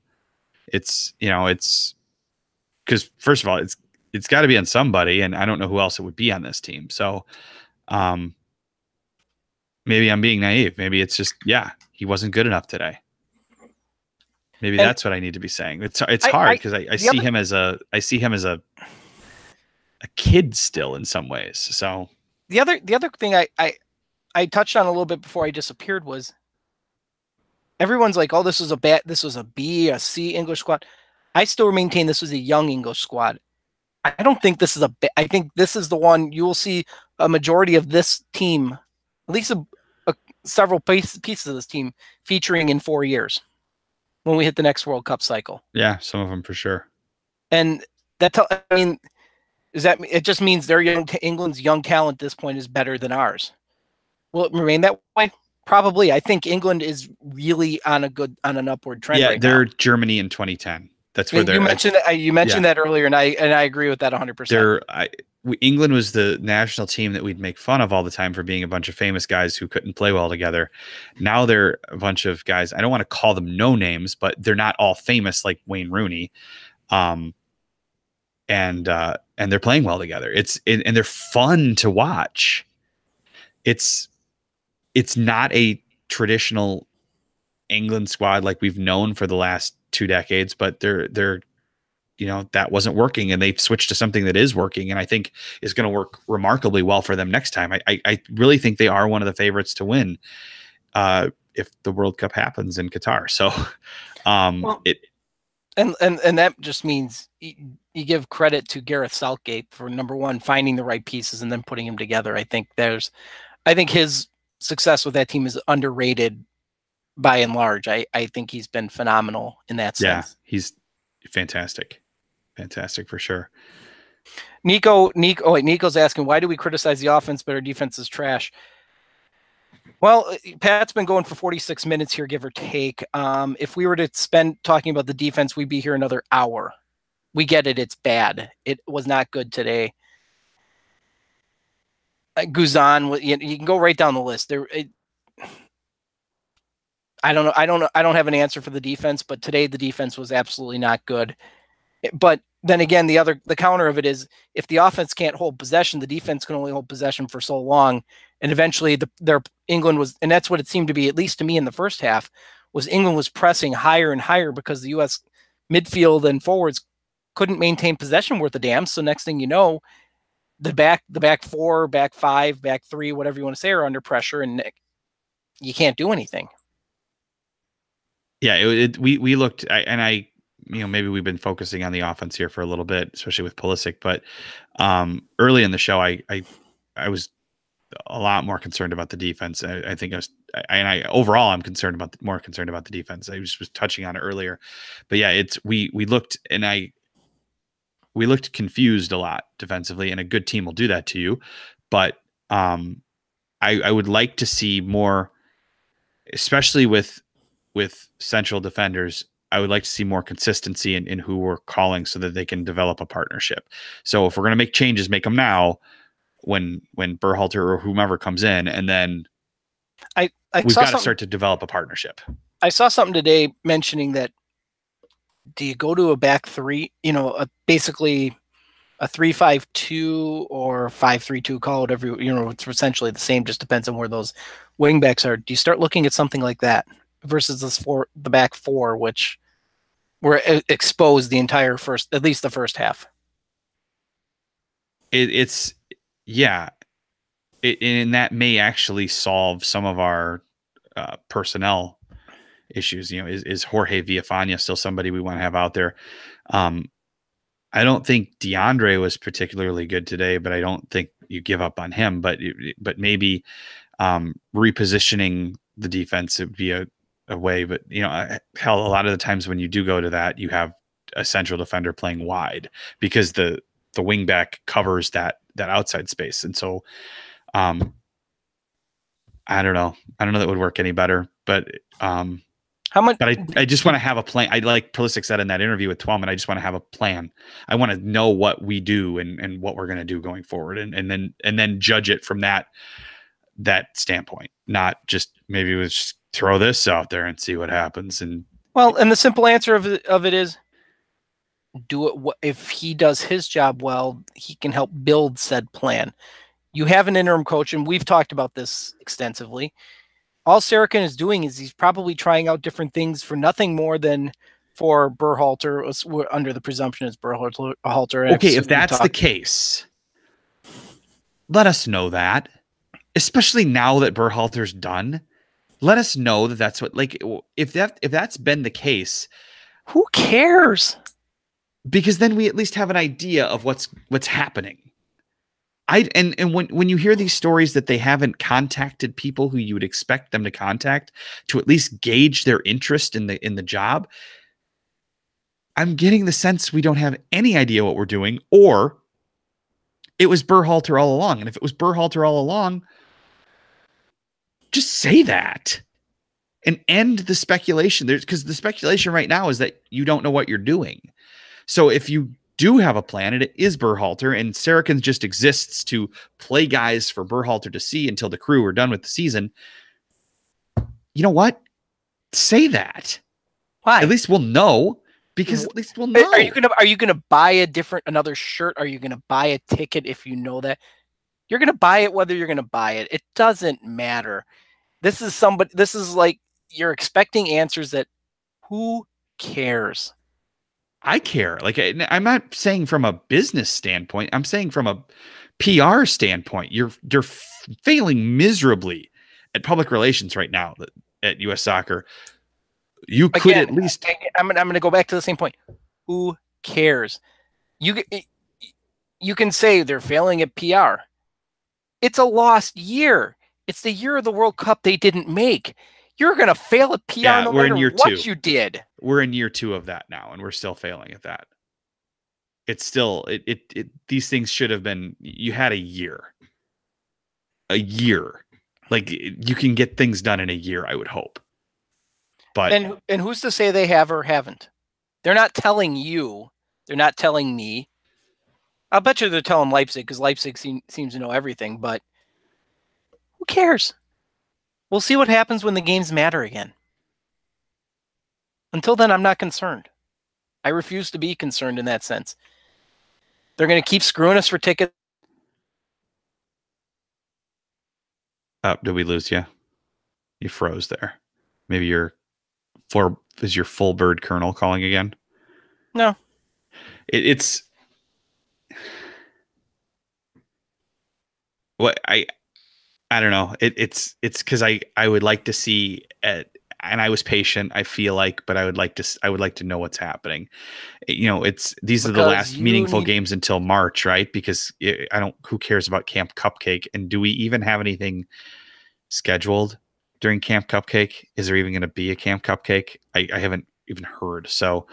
It's because first of all, it's got to be on somebody, and I don't know who else it would be on this team. So, maybe I'm being naive. Maybe it's just he wasn't good enough today. Maybe that's what I need to be saying. It's hard because I see him as a kid still in some ways. So the other thing I touched on a little bit before I disappeared was, everyone's like, oh, this was a B, a C English squad. I still maintain this was a young English squad. I don't think this is I think this is the one you will see a majority of this team, at least several pieces of this team featuring in 4 years when we hit the next World Cup cycle. Yeah, some of them for sure. And it just means England's young talent at this point is better than ours. Will it remain that way? Probably. I think England is really on an upward trend. Yeah, they're now. Germany in 2010. That's where you mentioned that earlier, and I agree with that 100%. England was the national team that we'd make fun of all the time for being a bunch of famous guys who couldn't play well together. Now they're a bunch of guys. I don't want to call them no names, but they're not all famous like Wayne Rooney. And they're playing well together. And they're fun to watch. It's not a traditional England squad like we've known for the last 2 decades, but they're that wasn't working, and they've switched to something that is working, and I think is going to work remarkably well for them next time. I really think they are one of the favorites to win if the World Cup happens in Qatar. So and that just means you give credit to Gareth Southgate for, number one, finding the right pieces and then putting them together. I think his success with that team is underrated by and large. I think he's been phenomenal in that sense. Yeah, he's fantastic for sure. Nico's asking, why do we criticize the offense but our defense is trash? Well, Pat's been going for 46 minutes here, give or take. If we were to spend talking about the defense, we'd be here another hour. We get it. It's bad. It was not good today. Guzan, you can go right down the list. I don't know. I don't have an answer for the defense, but today the defense was absolutely not good. But then again, the counter of it is, if the offense can't hold possession, the defense can only hold possession for so long. And eventually England was, and that's what it seemed to be, at least to me in the first half, was England was pressing higher and higher because the U.S. midfield and forwards couldn't maintain possession worth a damn. So next thing you know, the back four, back five, back three, whatever you want to say, are under pressure, and you can't do anything. Yeah, we looked, maybe we've been focusing on the offense here for a little bit, especially with Pulisic, but early in the show, I was a lot more concerned about the defense. I think overall I'm more concerned about the defense. I was touching on it earlier, but yeah, we looked confused a lot defensively, and a good team will do that to you. But I would like to see more, especially with central defenders. I would like to see more consistency in who we're calling so that they can develop a partnership. So if we're going to make changes, make them now when Berhalter or whomever comes in, and then we've got to start to develop a partnership. I saw something today mentioning that, do you go to a back three, basically a 3-5-2 or 5-3-2, call it whatever, it's essentially the same, just depends on where wingbacks are, do you start looking at something like that versus the back four, which were exposed the entire at least the first half? It's yeah, and that may actually solve some of our personnel issues. Is Jorge Villafana still somebody we want to have out there? I don't think DeAndre was particularly good today, but I don't think you give up on him. But maybe repositioning the defense would be a way. But hell, a lot of the times when you do go to that, you have a central defender playing wide because the wing back covers that outside space, and so I don't know. I don't know that would work any better, but how much? But I just want to have a plan. I like Pulisic said in that interview with Twelman, I just want to have a plan. I want to know what we do and what we're going to do going forward, and then judge it from that standpoint. Not just maybe we just throw this out there and see what happens. And the simple answer of it is, do it. If he does his job well, he can help build said plan. You have an interim coach, and we've talked about this extensively. All Saracen is doing is he's probably trying out different things for nothing more than for Berhalter. We're under the presumption it's Berhalter. Okay, if that's the case, let us know that. Especially now that Berhalter's done, let us know that that's what. Like, if that's been the case, who cares? Because then we at least have an idea of what's happening. And when you hear these stories that they haven't contacted people who you would expect them to contact to at least gauge their interest in the job, I'm getting the sense we don't have any idea what we're doing, or it was Berhalter all along. And if it was Berhalter all along, just say that and end the speculation. Because the speculation right now is that you don't know what you're doing. So if you do have a plan, and it is Berhalter, and Saracens just exists to play guys for Berhalter to see until the crew are done with the season, you know what? Say that. Why? At least we'll know. Because at least we'll know. Are you gonna buy another shirt? Are you gonna buy a ticket if you know that? You're gonna buy it whether you're gonna buy it. It doesn't matter. This is like you're expecting answers that who cares? I care. Like, I'm not saying from a business standpoint. I'm saying from a PR standpoint. You're failing miserably at public relations right now at US Soccer. You could at least. I'm going to go back to the same point. Who cares? You can say they're failing at PR. It's a lost year. It's the year of the World Cup they didn't make. You're going to fail at PR no matter what you did. We're in year 2 of that now, and we're still failing at that. It's still these things should have been. You had a year. Like, you can get things done in a year, I would hope. But and who's to say they have or haven't? They're not telling you. They're not telling me. I'll bet you they're telling Leipzig, because Leipzig seems to know everything. But who cares? We'll see what happens when the games matter again. Until then, I'm not concerned. I refuse to be concerned in that sense. They're going to keep screwing us for tickets. Did we lose you? You froze there. Maybe is your full bird colonel calling again? No. It's what I don't know. It's because I would like to see it, and I was patient, I feel like, but I would like to know what's happening. These are the last meaningful games until March, right? Because who cares about Camp Cupcake? And do we even have anything scheduled during Camp Cupcake? Is there even going to be a Camp Cupcake? I haven't even heard. So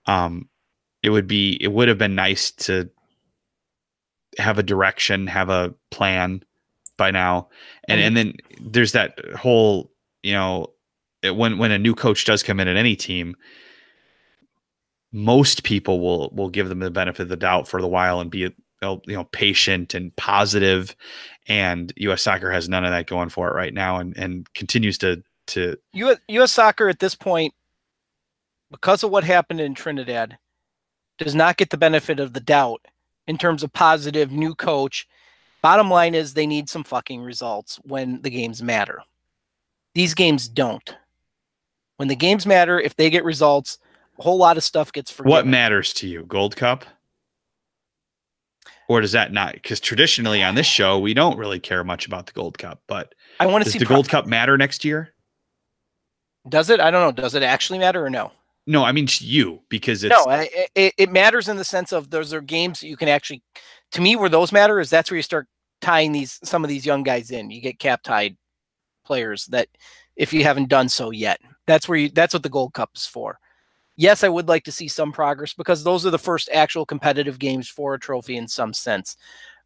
it would have been nice to have a direction, have a plan by now. And then there's that whole, when a new coach does come in at any team, most people will give them the benefit of the doubt for the while and be patient and positive. And US Soccer has none of that going for it right now, and continues to US Soccer at this point, because of what happened in Trinidad, does not get the benefit of the doubt in terms of positive new coach. Bottom line is they need some fucking results when the games matter. These games don't. When the games matter, if they get results, a whole lot of stuff gets forgiven. What matters to you? Gold Cup? Or does that not? Because traditionally on this show, we don't really care much about the Gold Cup. But I want to does see the Gold Cup matter next year? Does it? I don't know. Does it actually matter or no? No, I mean to you, because it's no. It matters in the sense of those are games that you can actually. To me, where those matter is that's where you start tying some of these young guys in. You get cap tied players that if you haven't done so yet, that's what the Gold Cup is for. Yes, I would like to see some progress because those are the first actual competitive games for a trophy in some sense.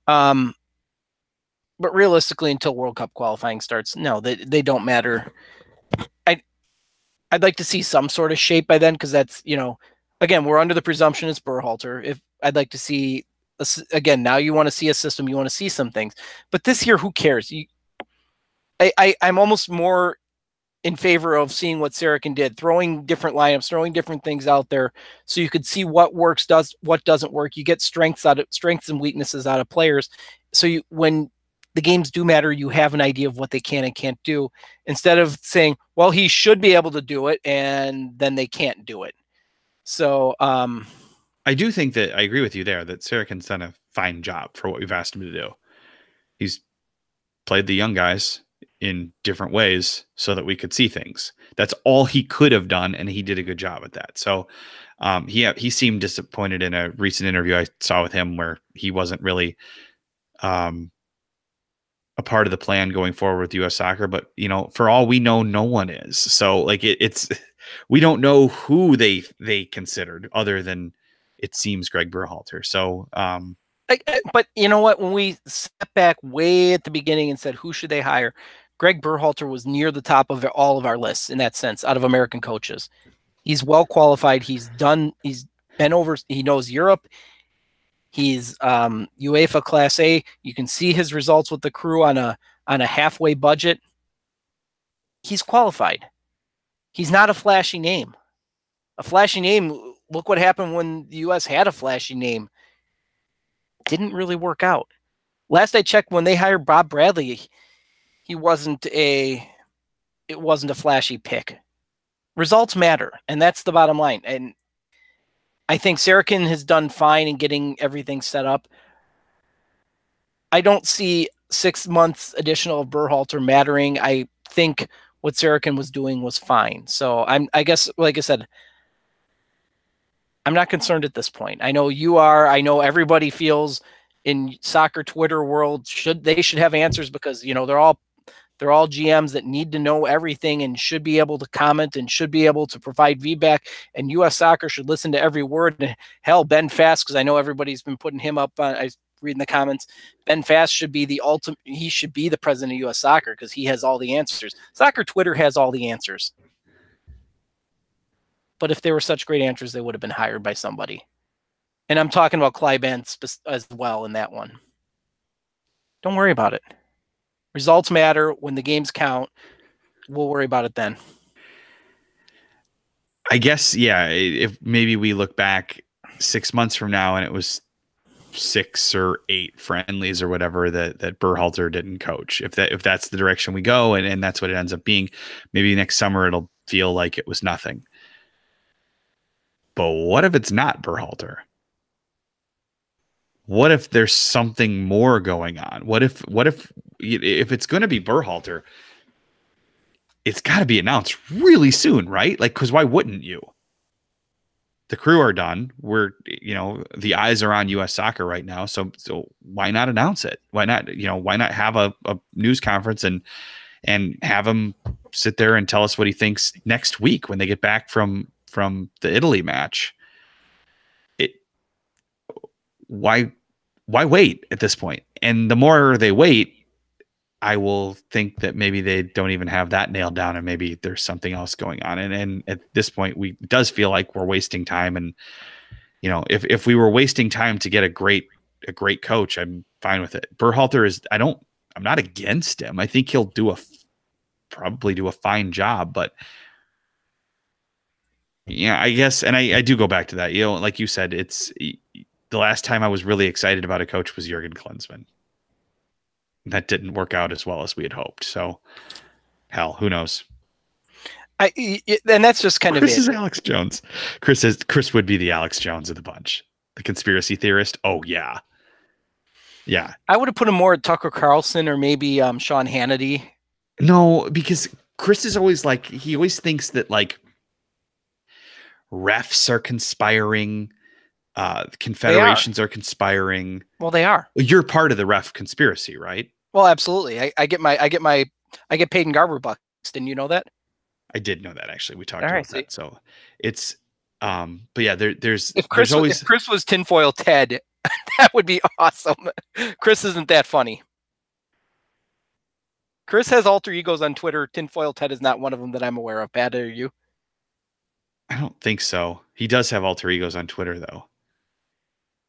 But realistically, until World Cup qualifying starts, no, they don't matter. I'd like to see some sort of shape by then because that's, again, we're under the presumption it's Berhalter. If I'd like to see, again, now you want to see a system, you want to see some things. But this year, who cares? I'm almost more in favor of seeing what Sarakin did, throwing different lineups, throwing different things out there, so you could see what works, what doesn't work. You get strengths and weaknesses out of players. So when the games do matter, you have an idea of what they can and can't do, instead of saying, well, he should be able to do it, and then they can't do it. So I do think that I agree with you there that Sarakin's done a fine job for what we've asked him to do. He's played the young guys in different ways so that we could see things. That's all he could have done, and he did a good job at that. So he seemed disappointed in a recent interview I saw with him where he wasn't really a part of the plan going forward with U.S. soccer. But, for all we know, no one is. So like it's we don't know who they considered other than it seems Greg Berhalter. So but you know what? When we stepped back way at the beginning and said, who should they hire? Greg Berhalter was near the top of all of our lists in that sense, out of American coaches. He's well qualified. He's been over, he knows Europe. He's UEFA Class A. You can see his results with the Crew on a halfway budget. He's qualified. He's not a flashy name. A flashy name, look what happened when the U.S. had a flashy name. Didn't really work out. Last I checked, when they hired Bob Bradley, it wasn't a flashy pick. Results matter, and that's the bottom line. And I think Sarakin has done fine in getting everything set up. I don't see 6 months additional of Berhalter mattering. I think what Sarakin was doing was fine. So I guess, like I said, I'm not concerned at this point. I know you are. I know everybody feels in soccer Twitter world they should have answers because they're all GMs that need to know everything and should be able to comment and should be able to provide feedback. And U.S. Soccer should listen to every word. And hell, Ben Fast, because I know everybody's been putting him up. I read in the comments. Ben Fast should be the ultimate. He should be the president of U.S. Soccer because he has all the answers. Soccer Twitter has all the answers. But if they were such great answers, they would have been hired by somebody. And I'm talking about Clyban as well in that one. Don't worry about it. Results matter. When the games count, we'll worry about it then. I guess, yeah, if maybe we look back 6 months from now and it was 6 or 8 friendlies or whatever that Berhalter didn't coach. If that's the direction we go and that's what it ends up being, maybe next summer it'll feel like it was nothing. But what if it's not Berhalter? What if there's something more going on? What if it's going to be Berhalter, it's got to be announced really soon, right? Like, because why wouldn't you? The Crew are done. We're, the eyes are on U.S. Soccer right now. So why not announce it? Why not have a news conference and have him sit there and tell us what he thinks next week when they get back from the Italy match? Why wait at this point? And the more they wait, I will think that maybe they don't even have that nailed down and maybe there's something else going on. And at this point, it does feel like we're wasting time. And, if we were wasting time to get a great coach, I'm fine with it. Berhalter I'm not against him. I think he'll probably do a fine job, but yeah, I guess. And I do go back to that, like you said, it's the last time I was really excited about a coach was Jurgen Klinsmann. That didn't work out as well as we had hoped. So Hell, who knows? And that's just kind Chris of is it. Alex Jones. Chris would be the Alex Jones of the bunch, the conspiracy theorist. Oh yeah, yeah. I would have put him more at Tucker Carlson or maybe Sean Hannity. No, because Chris is always like he always thinks that like refs are conspiring, confederations are conspiring. Well, they are. You're part of the ref conspiracy, right? Well, absolutely. I get paid in Garber bucks. Didn't you know that? I did know that actually. We talked All right, about that. So it's but yeah, there's if Chris always if Chris was tinfoil Ted, that would be awesome. Chris isn't that funny. Chris has alter egos on Twitter. Tinfoil Ted is not one of them that I'm aware of. Pat, are you? I don't think so. He does have alter egos on Twitter though.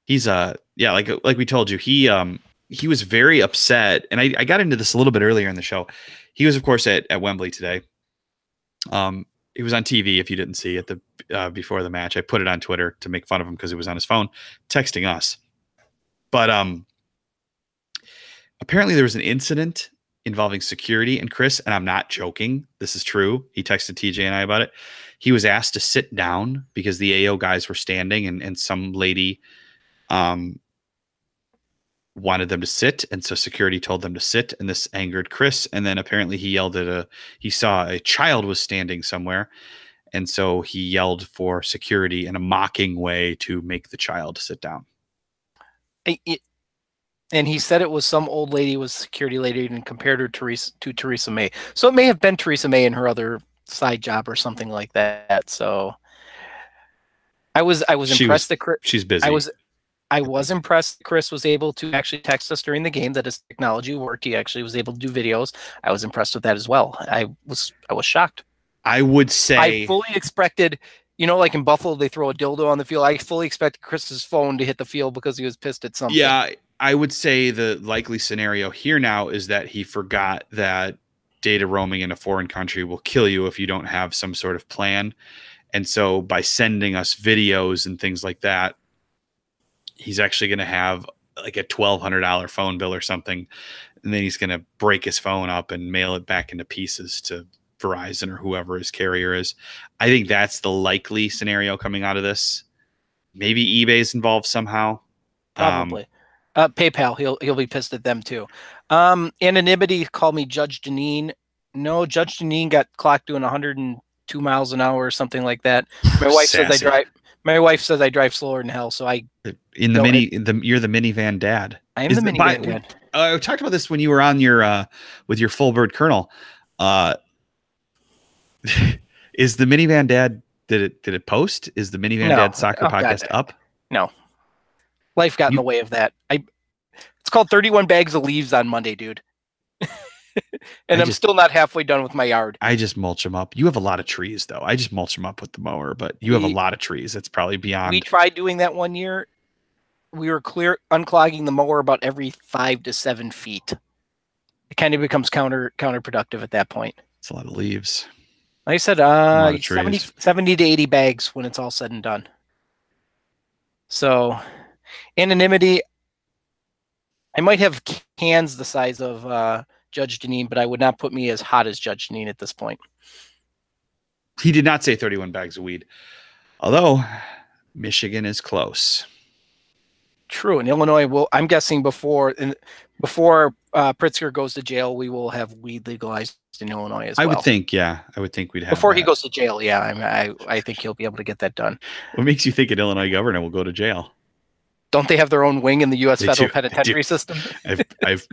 He's yeah, like we told you, he was very upset, and I got into this a little bit earlier in the show. He was, of course, at Wembley today. He was on TV. If you didn't see it before the match, I put it on Twitter to make fun of him because he was on his phone texting us. But apparently there was an incident involving security and Chris, and I'm not joking. This is true. He texted TJ and I about it. He was asked to sit down because the AO guys were standing, and some lady wanted them to sit, and so security told them to sit, and this angered Chris. And then apparently he saw a child was standing somewhere, and so he yelled for security in a mocking way to make the child sit down. And he said it was some old lady, was security lady, and compared her to Theresa May. So it may have been Theresa May in her other side job or something like that. So I was impressed that Chris, she's busy. I was impressed Chris was able to actually text us during the game, that his technology worked. He actually was able to do videos. I was impressed with that as well. I was shocked. I would say I fully expected, like in Buffalo, they throw a dildo on the field. I fully expected Chris's phone to hit the field because he was pissed at something. Yeah, I would say the likely scenario here now is that he forgot that data roaming in a foreign country will kill you if you don't have some sort of plan. And so by sending us videos and things like that, he's actually going to have like a $1,200 phone bill or something. And then he's going to break his phone up and mail it back into pieces to Verizon or whoever his carrier is. I think that's the likely scenario coming out of this. Maybe eBay's involved somehow. Probably. PayPal, he'll be pissed at them too. Anonymity called me Judge Janine. No, Judge Janine got clocked doing 102 miles an hour or something like that. My wife says I drive. My wife says I drive slower than hell. So you're the minivan dad. I am the minivan dad. I talked about this when you were on your with your full bird Colonel. Is the minivan dad? Did it post? Is the minivan dad soccer podcast up? No. Life got in the way of that. It's called 31 Bags of Leaves on Monday, dude. And I'm still not halfway done with my yard. I just mulch them up. You have a lot of trees, though. I just mulch them up with the mower, but you have a lot of trees. That's probably beyond. We tried doing that one year. We were unclogging the mower about every 5 to 7 feet. It kind of becomes counterproductive at that point. It's a lot of leaves. Like I said, 70 to 80 bags when it's all said and done. So, anonymity. I might have cans the size of Judge Janine, but I would not put me as hot as Judge Janine at this point. He did not say 31 bags of weed, although Michigan is close. True. In Illinois, I'm guessing before Pritzker goes to jail, we will have weed legalized in Illinois as well. I would think, yeah. I would think we'd have before he goes to jail. Yeah, I think he'll be able to get that done. What makes you think an Illinois governor will go to jail? Don't they have their own wing in the U.S. federal penitentiary system? I've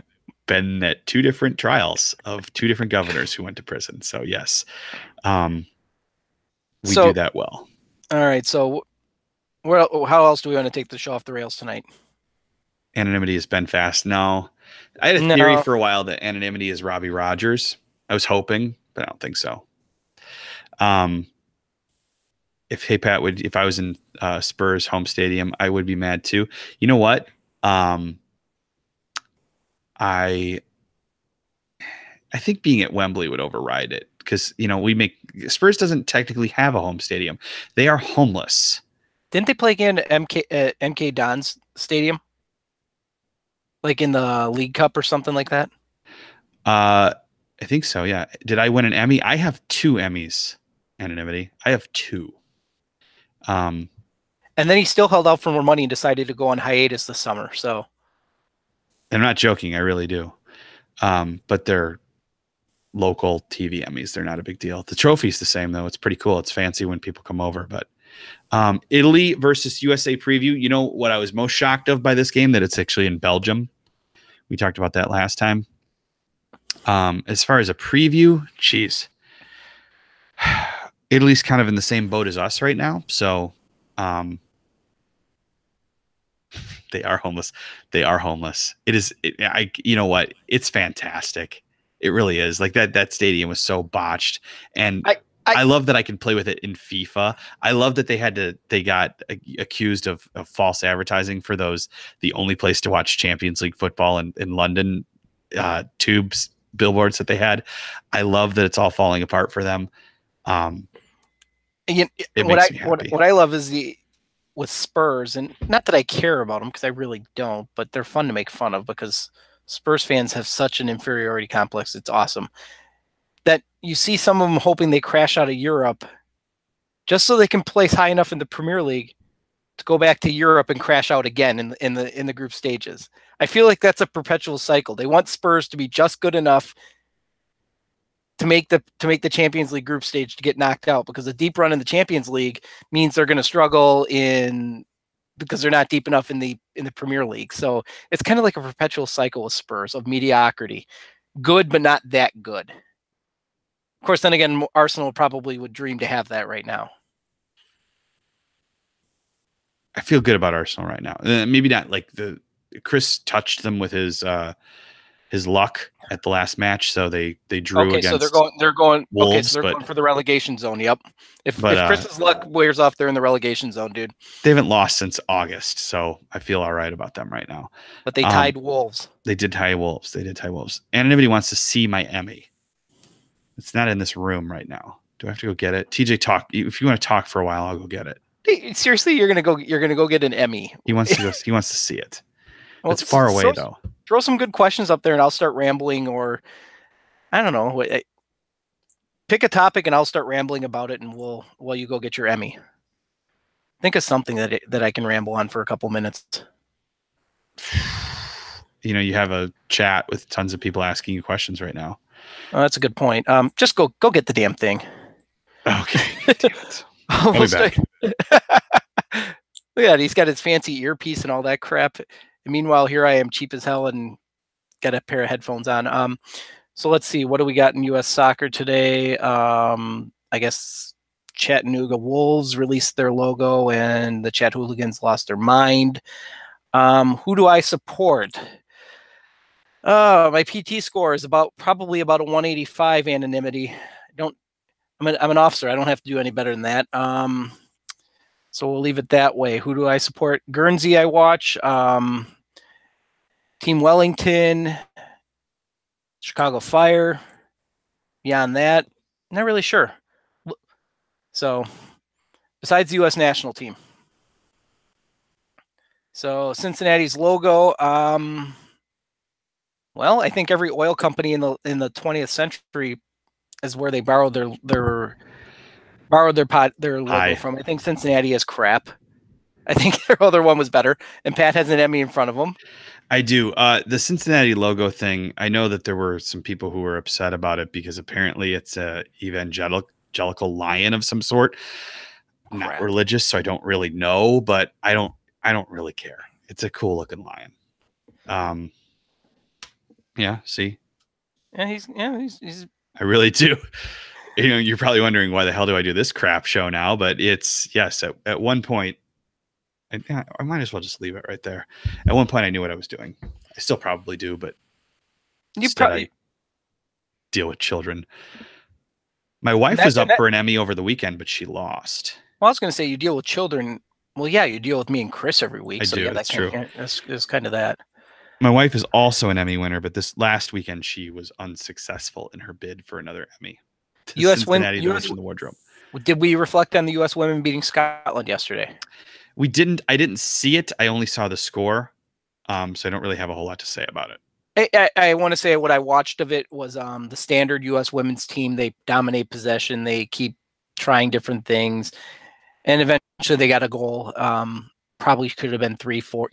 been at 2 different trials of 2 different governors who went to prison. So yes, we do that well. All right. So how else do we want to take the show off the rails tonight? Anonymity is Ben Fast. No, I had a theory for a while that anonymity is Robbie Rogers. I was hoping, but I don't think so. If I was in Spurs home stadium, I would be mad too. You know what? I think being at Wembley would override it because Spurs doesn't technically have a home stadium. They are homeless. Didn't they play again at MK Don's stadium? Like in the League Cup or something like that? I think so. Yeah. Did I win an Emmy? I have 2 Emmys. Anonymity. I have 2. Um, And then he still held out for more money and decided to go on hiatus this summer. So I'm not joking. I really do. But they're local TV Emmys. They're not a big deal. The trophy's the same though. It's pretty cool. It's fancy when people come over. But Italy versus USA preview. You know what I was most shocked of by this game? That it's actually in Belgium. We talked about that last time. As far as a preview, geez, Italy's kind of in the same boat as us right now. So they are homeless. They are homeless. It is. You know what? It's fantastic. It really is. Like that stadium was so botched, and I love that I can play with it in FIFA. I love that they got accused of false advertising for the only place to watch Champions League football in London tubes billboards that they had. I love that it's all falling apart for them. It makes me happy. What I love is with Spurs, and not that I care about them because I really don't, but they're fun to make fun of because Spurs fans have such an inferiority complex. It's awesome that you see some of them hoping they crash out of Europe just so they can place high enough in the Premier League to go back to Europe and crash out again in the group stages. I feel like that's a perpetual cycle. They want Spurs to be just good enough to make the Champions League group stage to get knocked out, because a deep run in the Champions League means they're going to struggle because they're not deep enough in the Premier League. So it's kind of like a perpetual cycle with Spurs of mediocrity. Good, but not that good. Of course, then again, Arsenal probably would dream to have that right now. I feel good about Arsenal right now. Maybe not like Chris touched them with his luck at the last match, so they drew against. So they're going. Wolves, okay, so they're going for the relegation zone. Yep. If Chris's luck wears off, they're in the relegation zone, dude. They haven't lost since August, so I feel all right about them right now. But they tied Wolves. They did tie Wolves. And anybody wants to see my Emmy. It's not in this room right now. Do I have to go get it? TJ, talk. If you want to talk for a while, I'll go get it. Hey, seriously, you're gonna go get an Emmy. He wants to see it. Well, it's far away though. Throw some good questions up there, and I'll start rambling, or I don't know. Pick a topic, and I'll start rambling about it, and while you go get your Emmy. Think of something that I can ramble on for a couple minutes. You have a chat with tons of people asking you questions right now. Oh, that's a good point. Just go get the damn thing. Okay. Damn it. I'll be back. Look at that. He's got his fancy earpiece and all that crap. And meanwhile, here I am, cheap as hell, and got a pair of headphones on. So let's see. What do we got in U.S. soccer today? I guess Chattanooga Wolves released their logo, and the Chat Hooligans lost their mind. Who do I support? My PT score is probably about a 185 anonymity. I'm an officer. I don't have to do any better than that. So we'll leave it that way. Who do I support? Guernsey I watch. Team Wellington. Chicago Fire. Beyond that, not really sure. So besides the U.S. national team. So Cincinnati's logo. Well, I think every oil company in the 20th century is where they borrowed their logo from. I think Cincinnati is crap. I think their other one was better, and Pat has an Emmy in front of him. I do. The Cincinnati logo thing, I know that there were some people who were upset about it because apparently it's a evangelical lion of some sort. Not religious, so I don't really know, but I don't really care. It's a cool looking lion. Yeah, see? Yeah, he's I really do. You're probably wondering why the hell do I do this crap show now? But it's, yes, at one point, I might as well just leave it right there. At one point, I knew what I was doing. I still probably do, but I deal with children. My wife was up for an Emmy over the weekend, but she lost. Well, I was going to say you deal with children. Well, yeah, you deal with me and Chris every week. I do. Yeah, that's true. That's kind of that. My wife is also an Emmy winner, but this last weekend she was unsuccessful in her bid for another Emmy. U.S. in the wardrobe. Did we reflect on the U.S. women beating Scotland yesterday? We didn't. I didn't see it. I only saw the score, so I don't really have a whole lot to say about it. I want to say what I watched of it was the standard U.S. women's team. They dominate possession. They keep trying different things, and eventually they got a goal. Probably could have been 3-4.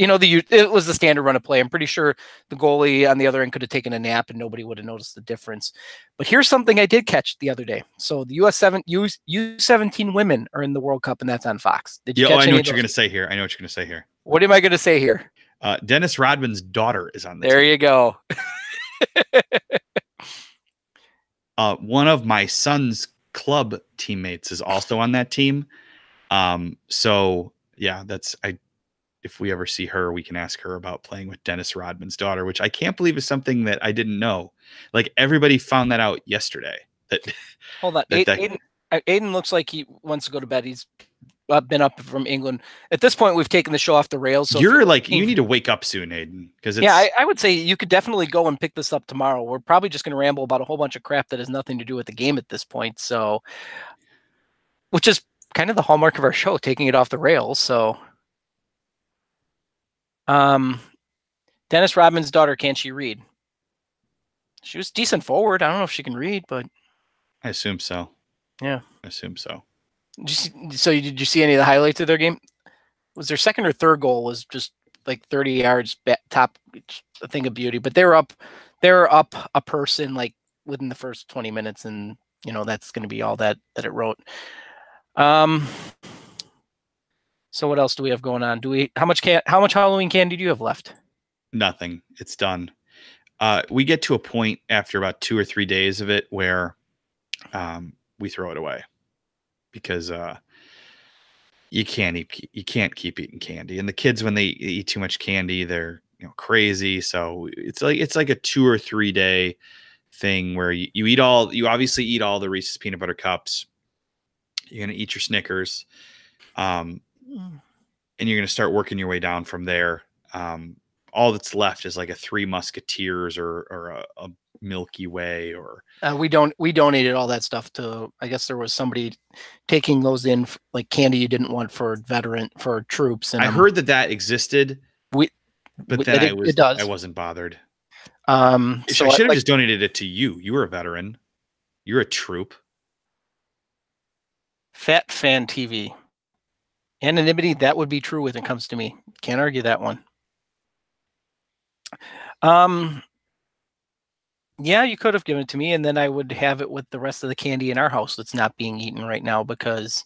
It was the standard run of play. I'm pretty sure the goalie on the other end could have taken a nap and nobody would have noticed the difference. But here's something I did catch the other day. So the U17 women are in the World Cup, and that's on Fox. Did you catch I know any what of you're going those? to say here. I know what you're going to say here. What am I going to say here? Dennis Rodman's daughter is on the There team. you go. One of my son's club teammates is also on that team. So yeah, if we ever see her, we can ask her about playing with Dennis Rodman's daughter, which I can't believe is something that I didn't know. Like, everybody found that out yesterday. Hold on. Aiden looks like he wants to go to bed. He's been up from England. At this point, we've taken the show off the rails. So you need to wake up soon, Aiden. Because I would say you could definitely go and pick this up tomorrow. We're probably just going to ramble about a whole bunch of crap that has nothing to do with the game at this point. So, which is kind of the hallmark of our show, taking it off the rails. So, Dennis Rodman's daughter, can she read? She was decent forward. I don't know if she can read, but I assume so. Yeah, I assume so. Did you see any of the highlights of their game? Was their second or third goal was just like 30 yards top, a thing of beauty, but they were up a person like within the first 20 minutes, and that's going to be all that it wrote. So what else do we have going on? How much Halloween candy do you have left? Nothing. It's done. We get to a point after about 2 or 3 days of it where we throw it away because you can't keep eating candy. And the kids, when they eat too much candy, they're crazy. So it's like a 2 or 3 day thing where you obviously eat all the Reese's peanut butter cups. You're gonna eat your Snickers, and you're gonna start working your way down from there. All that's left is like a Three Musketeers or a Milky Way or we donated all that stuff to, I guess there was somebody taking those in, like candy you didn't want for troops. And I heard that existed, but then I wasn't bothered. So I should have just donated it to you. You were a veteran. You're a troop. Fat Fan TV. Anonymity, that would be true when it comes to me. Can't argue that one. Yeah, you could have given it to me, and then I would have it with the rest of the candy in our house that's not being eaten right now because,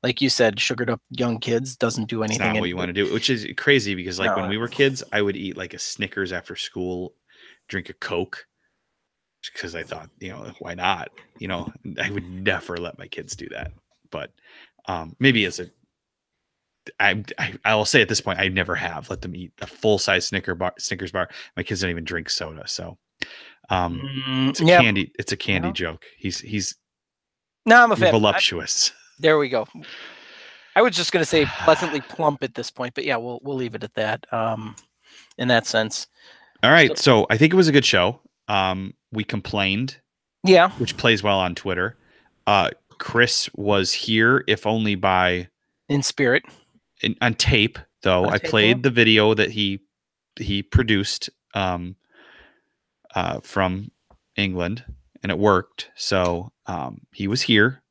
like you said, sugared up young kids doesn't do anything. It's not what you want to do, which is crazy because when we were kids, I would eat like a Snickers after school, drink a Coke, because I thought, why not? I would never let my kids do that. But maybe I will say at this point, I never have let them eat a full-size Snickers bar. My kids don't even drink soda, so it's a candy joke. He's I'm a fan. Voluptuous. There we go. I was just going to say pleasantly plump at this point, but yeah, we'll leave it at that. In that sense. All right, so I think it was a good show. We complained, which plays well on Twitter. Chris was here, if only in spirit. On tape, though. I played the video that he produced from England, and it worked. So he was here,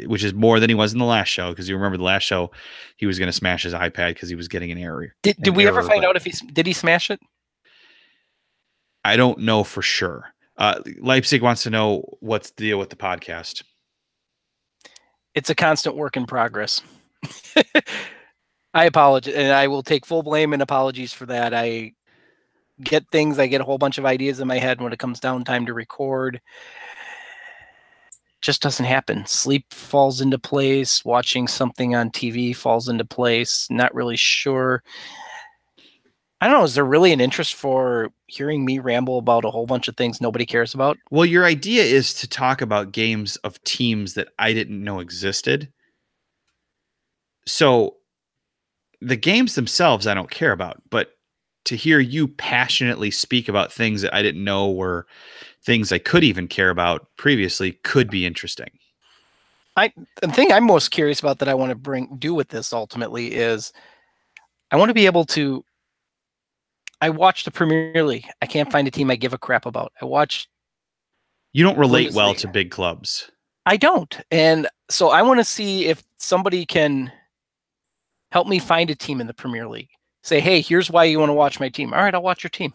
which is more than he was in the last show, because you remember the last show he was going to smash his iPad because he was getting an error. Did we ever find out if did he smash it? I don't know for sure. Leipzig wants to know what's the deal with the podcast. It's a constant work in progress. I apologize, and I will take full blame and apologies for that. I get a whole bunch of ideas in my head when it comes down time to record. Just doesn't happen. Sleep falls into place. Watching something on TV falls into place. Not really sure. I don't know. Is there really an interest for hearing me ramble about a whole bunch of things nobody cares about? Well, your idea is to talk about games of teams that I didn't know existed. So the games themselves I don't care about, but to hear you passionately speak about things that I didn't know were things I could even care about previously could be interesting. The thing I'm most curious about that I want to do with this ultimately is I want to be able to I watch the Premier League. I can't find a team I give a crap about. I watch. You don't relate well Bundesliga. to big clubs. I don't. And so I want to see if somebody can help me find a team in the Premier League. Say, hey, here's why you want to watch my team. All right, I'll watch your team.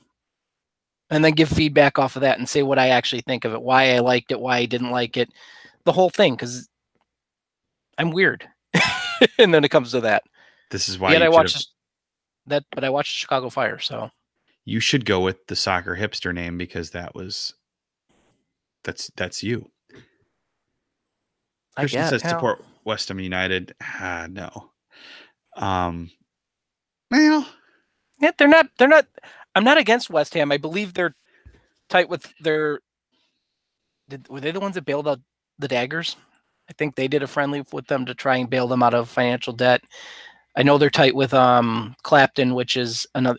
And then give feedback off of that and say what I actually think of it, why I liked it, why I didn't like it, the whole thing, because I'm weird. And then it comes to that. This is why Yet you I should have, watched that, but I watched Chicago Fire, so you should go with the soccer hipster name because that's you. I Christian get says how. support West Ham United. No. Well, Yeah, they're not. I'm not against West Ham. I believe they're tight with their. Were they the ones that bailed out the Daggers? I think they did a friendly with them to try and bail them out of financial debt. I know they're tight with Clapton, which is another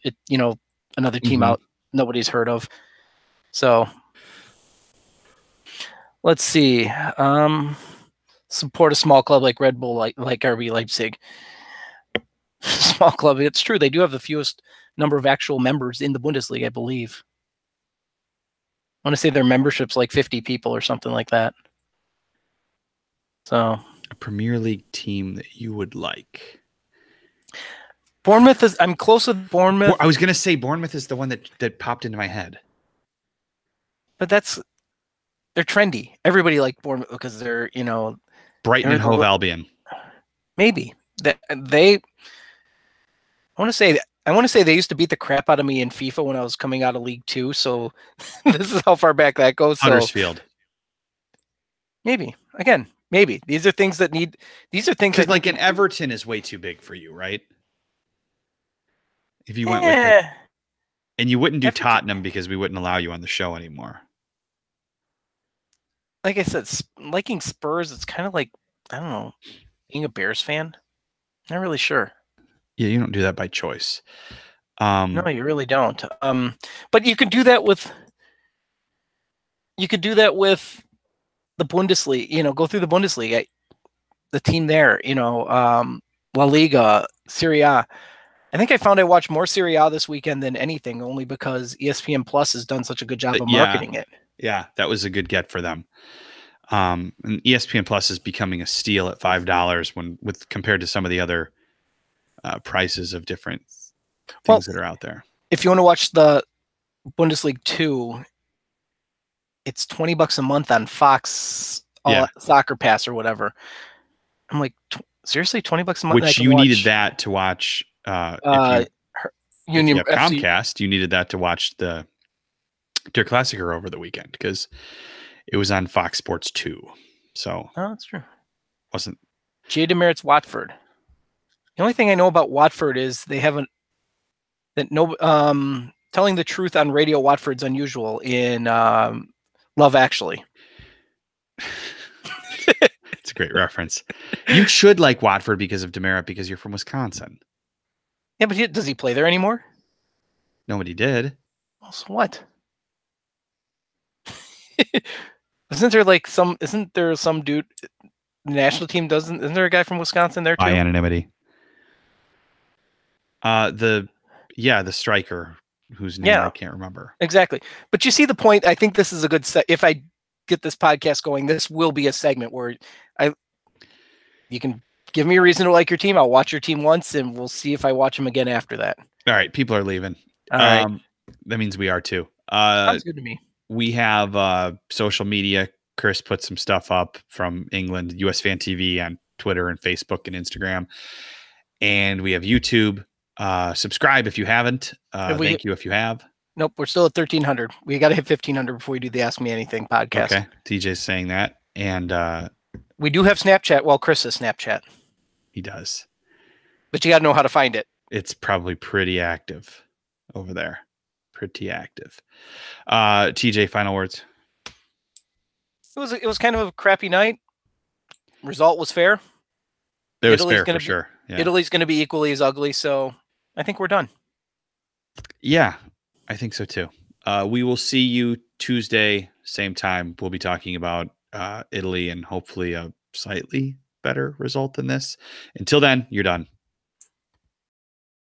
another team out nobody's heard of. So let's see. Support a small club like Red Bull, like RB Leipzig. Small club. It's true. They do have the fewest number of actual members in the Bundesliga, I believe. I want to say their membership's like 50 people or something like that. So a Premier League team that you would like. Bournemouth is. I'm close with Bournemouth. I was going to say Bournemouth is the one that popped into my head. But they're trendy. Everybody liked Bournemouth because they're, Brighton and Hove Albion. Maybe I want to say they used to beat the crap out of me in FIFA when I was coming out of League 2. So this is how far back that goes. Huddersfield. Maybe these are things that need. These are things because like an Everton is way too big for you, right? If you went with it, and you wouldn't do Everton. Tottenham because we wouldn't allow you on the show anymore. Like I said, liking Spurs, it's kind of like, I don't know, being a Bears fan. Not really sure. Yeah, you don't do that by choice. No, you really don't. But you could do that with. You could do that with the Bundesliga. Go through the Bundesliga, the team there. La Liga, Serie A. I think I found I watched more Serie A this weekend than anything, only because ESPN Plus has done such a good job of marketing it. Yeah, that was a good get for them. And ESPN Plus is becoming a steal at $5 compared to some of the other prices of different things that are out there. If you want to watch the Bundesliga 2, it's $20 a month on Fox Soccer Pass or whatever. I'm like, seriously, $20 a month? Which you needed that to watch. If you have Comcast, you needed that to watch the Der Klassiker over the weekend because it was on Fox Sports 2. So that's true. Wasn't Jay Demerit's Watford. The only thing I know about Watford is they haven't telling the truth on radio. Watford's unusual in Love Actually. It's a great reference. You should like Watford because of Demerit because you're from Wisconsin. Yeah, but does he play there anymore? Nobody did. Well, so what? Isn't there some dude the national team isn't there a guy from Wisconsin there too? By anonymity. The striker whose name I can't remember. Exactly. But you see the point. I think this is a good if I get this podcast going, this will be a segment where you can give me a reason to like your team. I'll watch your team once and we'll see if I watch them again after that. All right. People are leaving. All right. That means we are too. Sounds good to me. We have social media. Chris put some stuff up from England, USfanTV on Twitter and Facebook and Instagram. And we have YouTube. Subscribe if you haven't. Thank you if you have. Nope, we're still at 1,300. We got to hit 1,500 before we do the Ask Me Anything podcast. Okay, TJ's saying that. And we do have Snapchat. Well, Chris has Snapchat. He does. But you got to know how to find it. It's probably pretty active over there. Pretty active. TJ, final words. It was kind of a crappy night. Result was fair. It was fair for sure. Yeah. Italy's going to be equally as ugly, so I think we're done. Yeah, I think so too. We will see you Tuesday, same time. We'll be talking about Italy and hopefully a slightly better result than this. Until then, you're done.